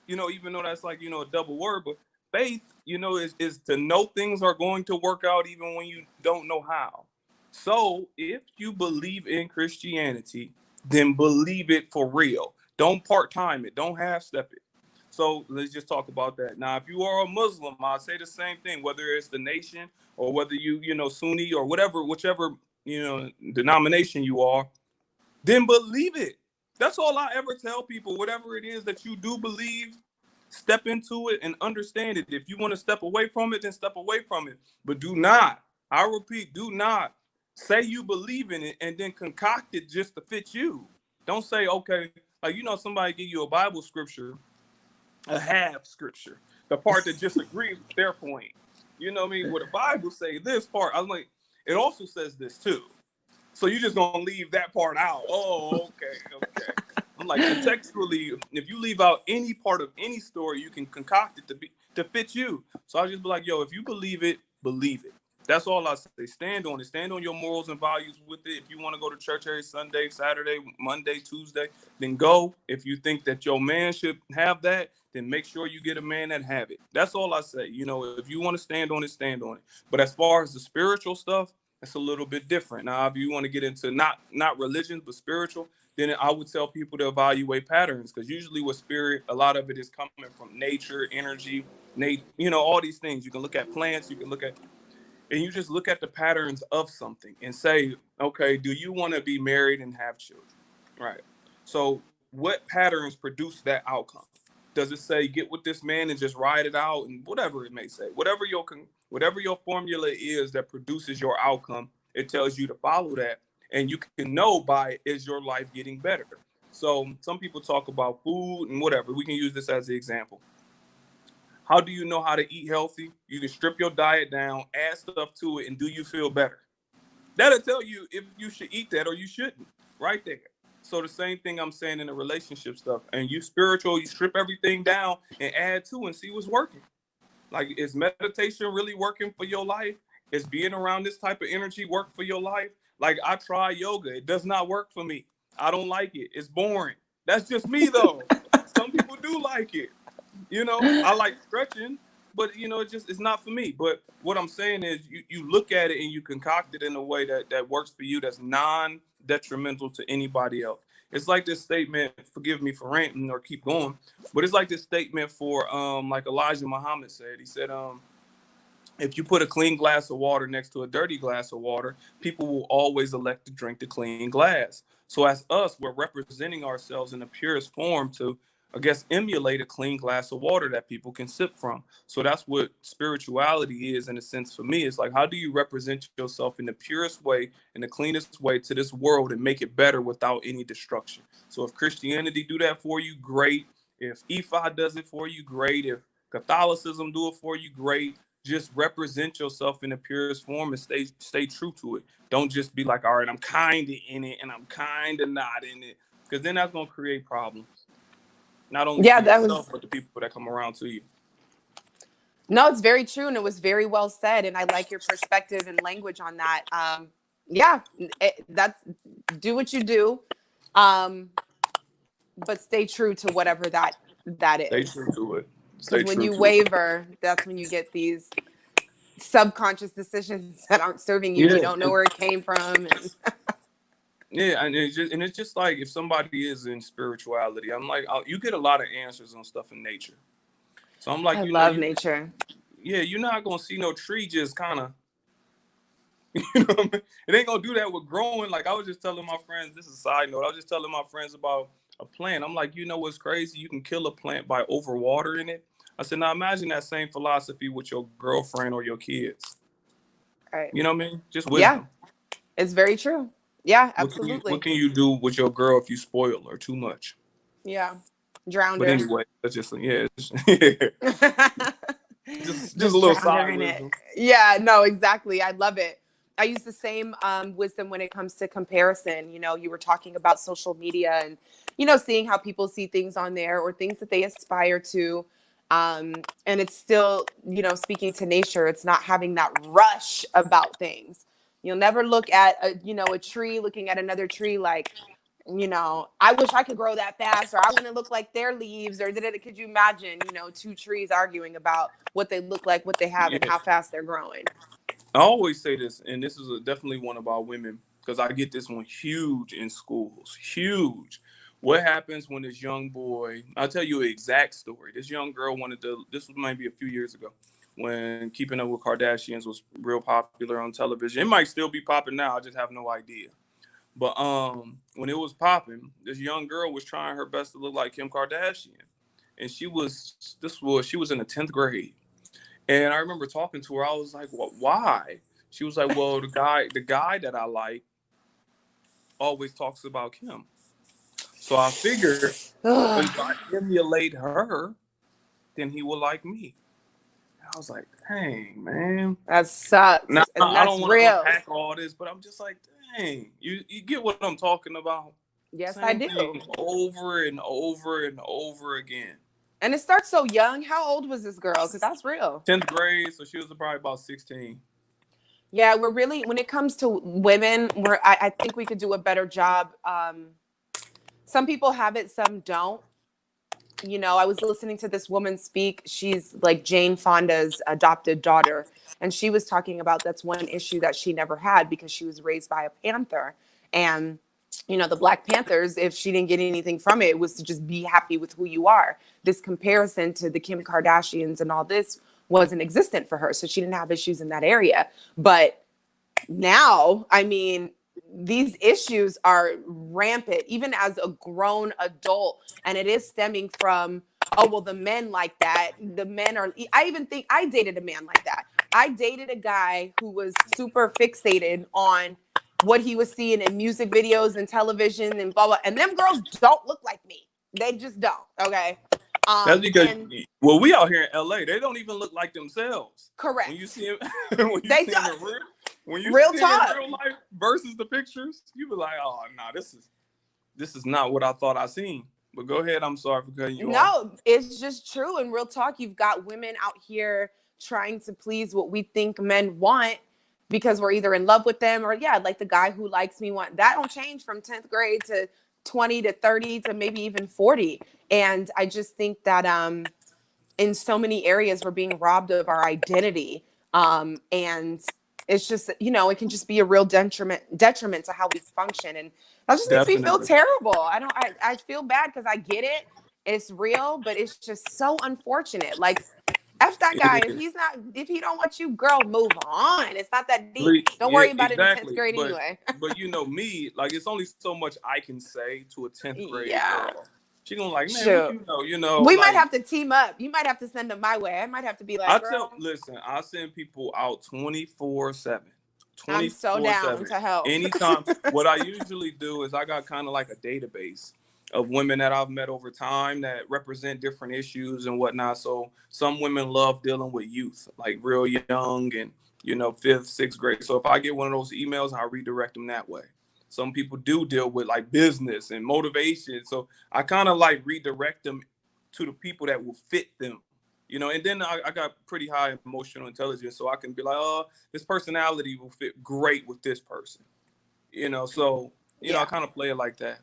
you know, even though that's like, you know, a double word, but faith, you know, is to know things are going to work out even when you don't know how. So if you believe in Christianity, then believe it for real. Don't part-time it. Don't half-step it. So let's just talk about that. Now, if you are a Muslim, I'll say the same thing, whether it's the nation or whether you know, Sunni or whichever, you know, denomination you are, then believe it. That's all I ever tell people. Whatever it is that you do believe, step into it and understand it. If you want to step away from it, then step away from it. But do not, I repeat, do not say you believe in it and then concoct it just to fit you. Don't say, okay, like, you know, somebody give you a Bible scripture, a half scripture, the part that just agrees with their point. You know what I mean? Well, the Bible say this part. I'm like, it also says this too. So you just gonna leave that part out. Oh, okay. I'm like, contextually, if you leave out any part of any story, you can concoct it to fit you. So I just be like, yo, if you believe it, believe it. That's all I say. Stand on it. Stand on your morals and values with it. If you want to go to church every Sunday, Saturday, Monday, Tuesday, then go. If you think that your man should have that, then make sure you get a man that have it. That's all I say. You know, if you want to stand on it, stand on it. But as far as the spiritual stuff, it's a little bit different. Now, if you want to get into not religion, but spiritual, then I would tell people to evaluate patterns, because usually with spirit, a lot of it is coming from nature, energy, all these things. You can look at plants, you can look at, and you just look at the patterns of something and say, okay, do you want to be married and have children? Right. So what patterns produce that outcome? Does it say get with this man and just ride it out, and whatever it may say, whatever your formula is that produces your outcome, it tells you to follow that, and you can know by, is your life getting better? So some people talk about food and whatever. We can use this as an example. How do you know how to eat healthy? You can strip your diet down, add stuff to it, and do you feel better? That'll tell you if you should eat that or you shouldn't, right there. So the same thing I'm saying in the relationship stuff. And you spiritual, you strip everything down and add to and see what's working. Like, is meditation really working for your life? Is being around this type of energy work for your life? Like, I try yoga. It does not work for me. I don't like it. It's boring. That's just me, though. Some people do like it. I like stretching, but it's not for me. But what I'm saying is you look at it and you concoct it in a way that works for you, that's non-detrimental to anybody else. It's like this statement, forgive me for ranting or keep going, but it's like this statement for like Elijah Muhammad said. He said, if you put a clean glass of water next to a dirty glass of water, people will always elect to drink the clean glass. So as us, we're representing ourselves in the purest form to, I guess, emulate a clean glass of water that people can sip from. So that's what spirituality is in a sense for me. It's like, how do you represent yourself in the purest way, in the cleanest way to this world and make it better without any destruction? So if Christianity do that for you, great. If Ifa does it for you, great. If Catholicism do it for you, great. Just represent yourself in the purest form and stay true to it. Don't just be like, all right, I'm kind of in it and I'm kind of not in it, because then that's going to create problems. Not only for yourself, but the people that come around to you. No, it's very true. And it was very well said. And I like your perspective and language on that. That's do what you do. But stay true to whatever that is. Stay true to it. Because when you waver, that's when you get these subconscious decisions that aren't serving you. Yeah. You don't know where it came from. Yeah, and it's just like, if somebody is in spirituality, I'm like, you get a lot of answers on stuff in nature. So I'm like, I love nature. Yeah, you're not gonna see no tree just kind of, what I mean? It ain't gonna do that with growing. Like, I was just telling my friends, this is a side note, I was just telling my friends about a plant. I'm like, what's crazy? You can kill a plant by overwatering it. I said, now imagine that same philosophy with your girlfriend or your kids. Right. You know what I mean? Just wisdom. Yeah, it's very true. Yeah, absolutely. What can you do with your girl if you spoil her too much? Yeah, drown her. But anyway, that's just just a little side wisdom. Yeah, no, exactly. I love it. I use the same wisdom when it comes to comparison. You were talking about social media and, seeing how people see things on there or things that they aspire to. And it's still, speaking to nature, it's not having that rush about things. You'll never look at a tree looking at another tree like, I wish I could grow that fast, or I want to look like their leaves, or could you imagine, two trees arguing about what they look like, what they have, and how fast they're growing? I always say this, and this is definitely one about women, because I get this one huge in schools, huge. What happens when this young boy, I'll tell you an exact story. This young girl this was maybe a few years ago, when Keeping Up with Kardashians was real popular on television. It might still be popping now, I just have no idea. But when it was popping, this young girl was trying her best to look like Kim Kardashian. And she was in the 10th grade. And I remember talking to her. I was like, well, why? She was like, well, the guy that I like always talks about Kim. So I figured if I emulate her, then he will like me. And I was like, dang, man. That sucks. Now, I don't want to unpack all this, but I'm just like, dang, you get what I'm talking about? Yes, I do. Over and over and over again. And it starts so young. How old was this girl? Because that's real. 10th grade, so she was probably about 16. Yeah, we're really, when it comes to women, I think we could do a better job. Some people have it, some don't. You know, I was listening to this woman speak. She's like Jane Fonda's adopted daughter. And she was talking about that's one issue that she never had because she was raised by a Panther. And, you know, the Black Panthers, if she didn't get anything from it, it was to just be happy with who you are. This comparison to the Kim Kardashians and all this wasn't existent for her. So she didn't have issues in that area. But now, I mean, these issues are rampant, even as a grown adult. And it is stemming from, oh, well, the men like that. The men are, I even think I dated a man like that. I dated a guy who was super fixated on what he was seeing in music videos and television and blah, blah. And them girls don't look like me. They just don't. Okay. That's because, well, we out here in LA, they don't even look like themselves. Correct. When you see them, when you see them in real, when you real see talk. them in real life versus the pictures, you be like, oh, nah, this is not what I thought I seen. But go ahead. I'm sorry for cutting you off. No, it's just true. In real talk, you've got women out here trying to please what we think men want because we're either in love with them or, yeah, like the guy who likes me want. That don't change from 10th grade to 20 to 30 to maybe even 40. And I just think that in so many areas we're being robbed of our identity. And it's just, you know, it can just be a real detriment to how we function. And that just makes me feel terrible. I feel bad because I get it. It's real, but it's just so unfortunate. Like, F that guy. If he don't want you, girl, move on. It's not that deep. Don't worry about it in 10th grade anyway. But you know me, like, it's only so much I can say to a 10th grade girl. She gonna like, man, sure. you know. We like, might have to team up. You might have to send them my way. I might have to be like, listen, I send people out 24/7. I'm so down to help. Anytime. What I usually do is I got kind of like a database of women that I've met over time that represent different issues and whatnot. So some women love dealing with youth, like real young and, you know, 5th, 6th grade. So if I get one of those emails, I'll redirect them that way. Some people do deal with like business and motivation. So I kind of like redirect them to the people that will fit them, you know, and then I got pretty high emotional intelligence. So I can be like, oh, this personality will fit great with this person, you know, so, you know, I kind of play it like that.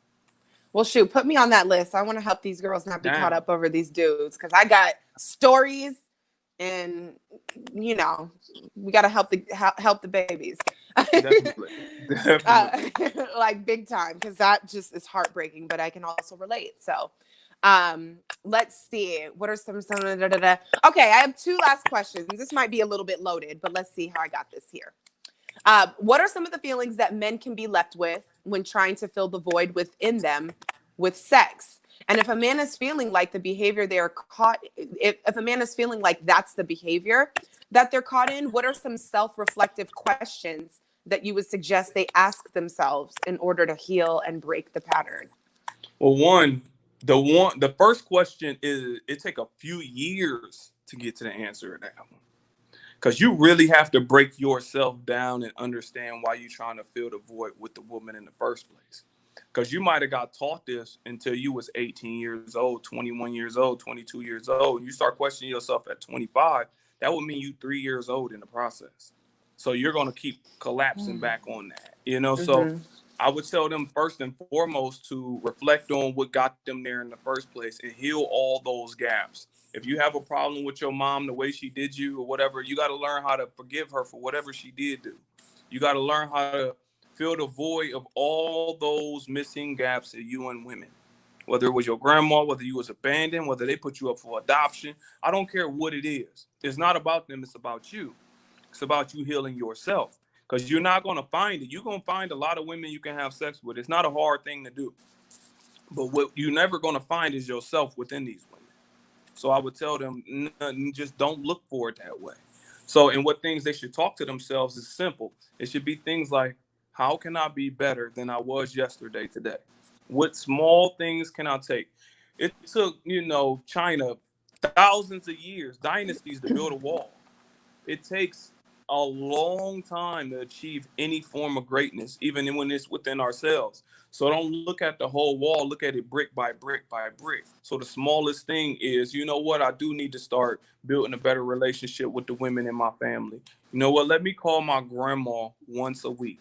Well, shoot, put me on that list. I want to help these girls not be caught up over these dudes because I got stories and, you know, we got to help the babies. Definitely. Like big time, because that just is heartbreaking, but I can also relate. So let's see. What are some Okay, I have 2 last questions. This might be a little bit loaded, but let's see how I got this here. What are some of the feelings that men can be left with when trying to fill the void within them with sex? And if a man is feeling like the behavior they are caught, if a man is feeling like that's the behavior that they're caught in, what are some self-reflective questions that you would suggest they ask themselves in order to heal and break the pattern? Well, the first question is, it take a few years to get to the answer to that one. Because you really have to break yourself down and understand why you're trying to fill the void with the woman in the first place. Because you might have got taught this until you was 18 years old, 21 years old, 22 years old. You start questioning yourself at 25. That would mean you 3 years old in the process. So you're going to keep collapsing back on that, you know? So I would tell them first and foremost to reflect on what got them there in the first place and heal all those gaps. If you have a problem with your mom, the way she did you or whatever, you got to learn how to forgive her for whatever she did do. You got to learn how to fill the void of all those missing gaps in you and women. Whether it was your grandma, whether you was abandoned, whether they put you up for adoption. I don't care what it is. It's not about them. It's about you. It's about you healing yourself. Because you're not going to find it. You're going to find a lot of women you can have sex with. It's not a hard thing to do. But what you're never going to find is yourself within these women. So I would tell them, just don't look for it that way. So, and what things they should talk to themselves is simple. It should be things like, how can I be better than I was yesterday today? What small things can I take? It took, you know, China thousands of years, dynasties to build a wall. It takes a long time to achieve any form of greatness, even when it's within ourselves. So don't look at the whole wall, look at it brick by brick by brick. So the smallest thing is, you know what, I do need to start building a better relationship with the women in my family. You know what, let me call my grandma once a week.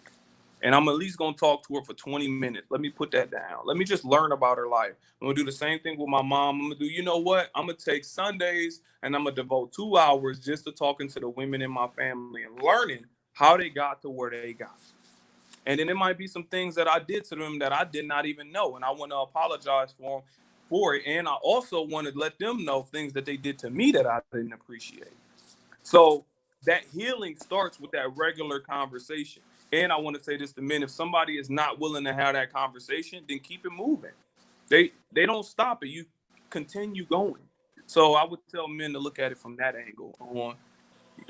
And I'm at least going to talk to her for 20 minutes. Let me put that down. Let me just learn about her life. I'm going to do the same thing with my mom. I'm going to do, you know what? I'm going to take Sundays and I'm going to devote 2 hours just to talking to the women in my family and learning how they got to where they got. And then there might be some things that I did to them that I did not even know. And I want to apologize for it. And I also want to let them know things that they did to me that I didn't appreciate. So that healing starts with that regular conversation. And I want to say this to men: if somebody is not willing to have that conversation, then keep it moving. They don't stop it. You continue going. So I would tell men to look at it from that angle on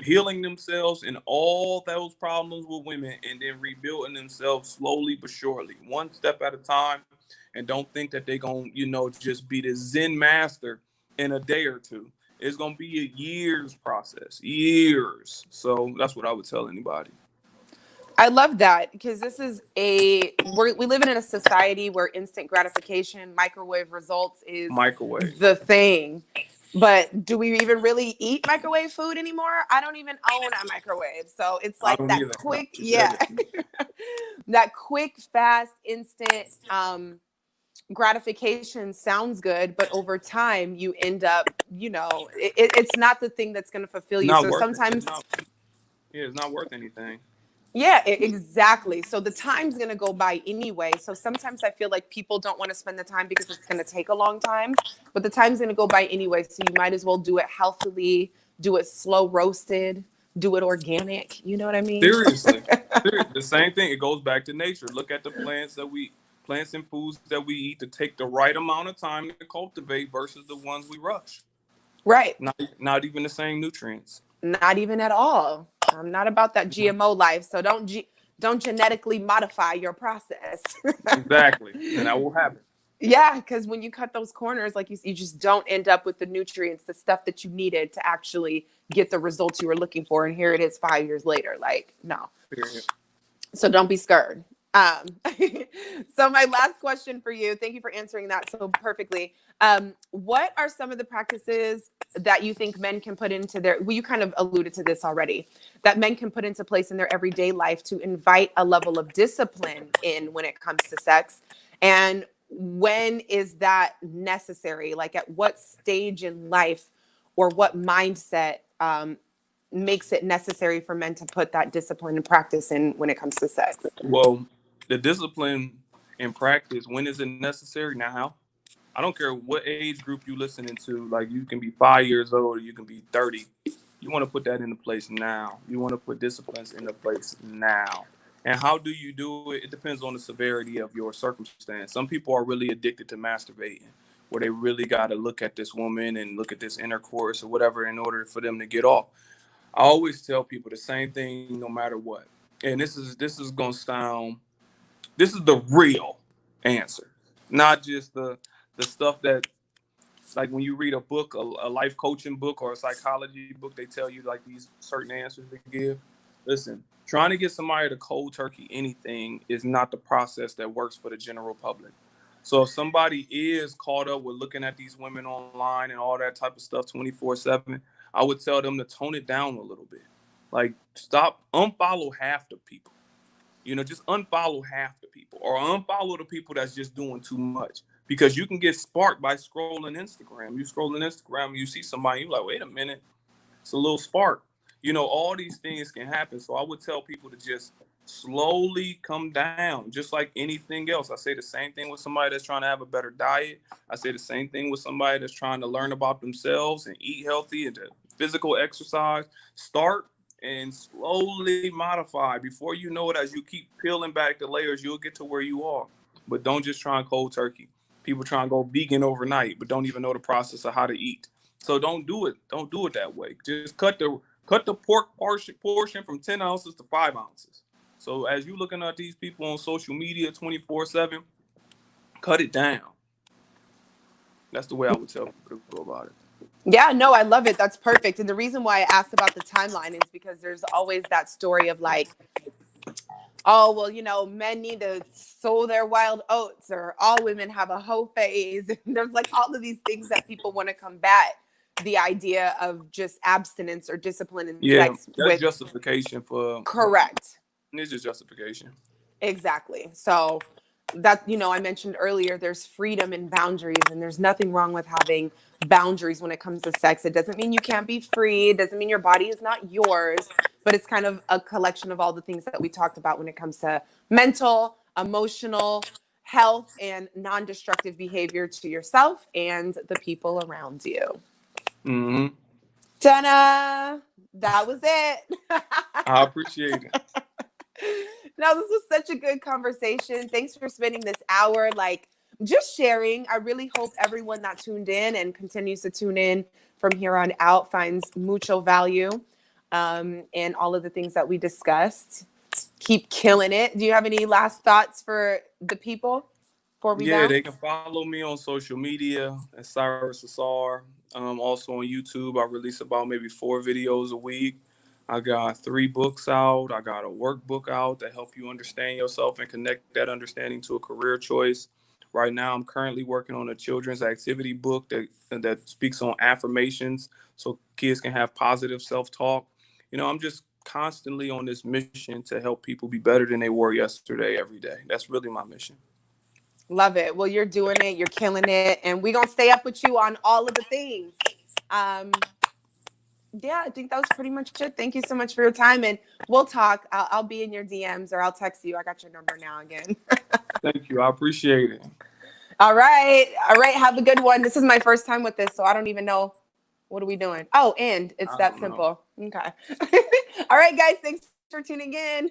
healing themselves and all those problems with women, and then rebuilding themselves slowly but surely, one step at a time. And don't think that they're going to, just be the Zen master in a day or two. It's going to be a years process, years. So that's what I would tell anybody. I love that, because this is we live in a society where instant gratification, microwave results is the thing. But do we even really eat microwave food anymore? I don't even own a microwave. So it's like that quick, that quick, fast, instant gratification sounds good, but over time you end up, it's not the thing that's going to fulfill you. So sometimes it's not worth anything. Yeah, exactly. So the time's going to go by anyway. So sometimes I feel like people don't want to spend the time because it's going to take a long time, but the time's going to go by anyway. So you might as well do it healthily, do it slow roasted, do it organic. You know what I mean? Seriously. The same thing. It goes back to nature. Look at the plants and foods that we eat to take the right amount of time to cultivate versus the ones we rush. Right. Not even the same nutrients. Not even at all. I'm not about that GMO life. So don't genetically modify your process. Exactly. And that will happen. Yeah, because when you cut those corners, like you just don't end up with the nutrients, the stuff that you needed to actually get the results you were looking for. And here it is 5 years later. Like, no. Period. So don't be scared. So my last question for you, thank you for answering that so perfectly. What are some of the practices that you think men can put into you kind of alluded to this already, that men can put into place in their everyday life to invite a level of discipline in when it comes to sex? And when is that necessary? Like at what stage in life or what mindset makes it necessary for men to put that discipline and practice in when it comes to sex? Well, the discipline and practice, when is it necessary? Now, I don't care what age group you listening to. Like, you can be 5 years old or you can be 30. You want to put that into place now. You want to put disciplines into place now. And how do you do it? It depends on the severity of your circumstance. Some people are really addicted to masturbating, where they really got to look at this woman and look at this intercourse or whatever in order for them to get off. I always tell people the same thing no matter what. And this is going to sound, this is the real answer, not just the stuff that, like when you read a book, a life coaching book or a psychology book, they tell you like these certain answers to give. Listen, trying to get somebody to cold turkey anything is not the process that works for the general public. So if somebody is caught up with looking at these women online and all that type of stuff 24/7, I would tell them to tone it down a little bit. Like, unfollow half the people. Just unfollow half the people, or unfollow the people that's just doing too much, because you can get sparked by scrolling Instagram. You scrolling Instagram, you see somebody, you're like, wait a minute, it's a little spark. All these things can happen. So I would tell people to just slowly come down, just like anything else. I say the same thing with somebody that's trying to have a better diet. I say the same thing with somebody that's trying to learn about themselves and eat healthy and physical exercise. Start and slowly modify. Before you know it, as you keep peeling back the layers, you'll get to where you are. But don't just try and cold turkey. People try and go vegan overnight, but don't even know the process of how to eat. So don't do it. Don't do it that way. Just cut the pork portion from 10 ounces to 5 ounces. So as you're looking at these people on social media 24/7, cut it down. That's the way I would tell people to go about it. Yeah, no, I love it. That's perfect. And the reason why I asked about the timeline is because there's always that story of like, oh, well, men need to sow their wild oats, or all women have a hoe phase. There's like all of these things that people want to combat the idea of just abstinence or discipline in Yeah, sex that's with. justification for. Correct. It's just justification. Exactly. So that, I mentioned earlier, there's freedom and boundaries, and there's nothing wrong with having boundaries when it comes to sex. It doesn't mean you can't be free. It doesn't mean your body is not yours, but it's kind of a collection of all the things that we talked about when it comes to mental, emotional health, and non-destructive behavior to yourself and the people around you. Mm-hmm. Ta-da! That was it. I appreciate it. Now, this was such a good conversation. Thanks for spending this hour, like, just sharing. I really hope everyone that tuned in and continues to tune in from here on out finds mucho value in all of the things that we discussed. Keep killing it. Do you have any last thoughts for the people before we Yeah, bounce? they can follow me on social media at Cyrus Ausar. Also on YouTube, I release about maybe 4 videos a week. I got 3 books out. I got a workbook out to help you understand yourself and connect that understanding to a career choice. Right now, I'm currently working on a children's activity book that speaks on affirmations so kids can have positive self-talk. I'm just constantly on this mission to help people be better than they were yesterday every day. That's really my mission. Love it. Well, you're doing it. You're killing it. And we're going to stay up with you on all of the things. Yeah, I think that was pretty much it. Thank you so much for your time, and we'll talk. I'll be in your DMs, or I'll text you. I got your number now again. Thank you. I appreciate it. All right. All right. Have a good one. This is my first time with this, so I don't even know. What are we doing? Oh, and it's I that don't know. simple. Okay. All right, guys. Thanks for tuning in.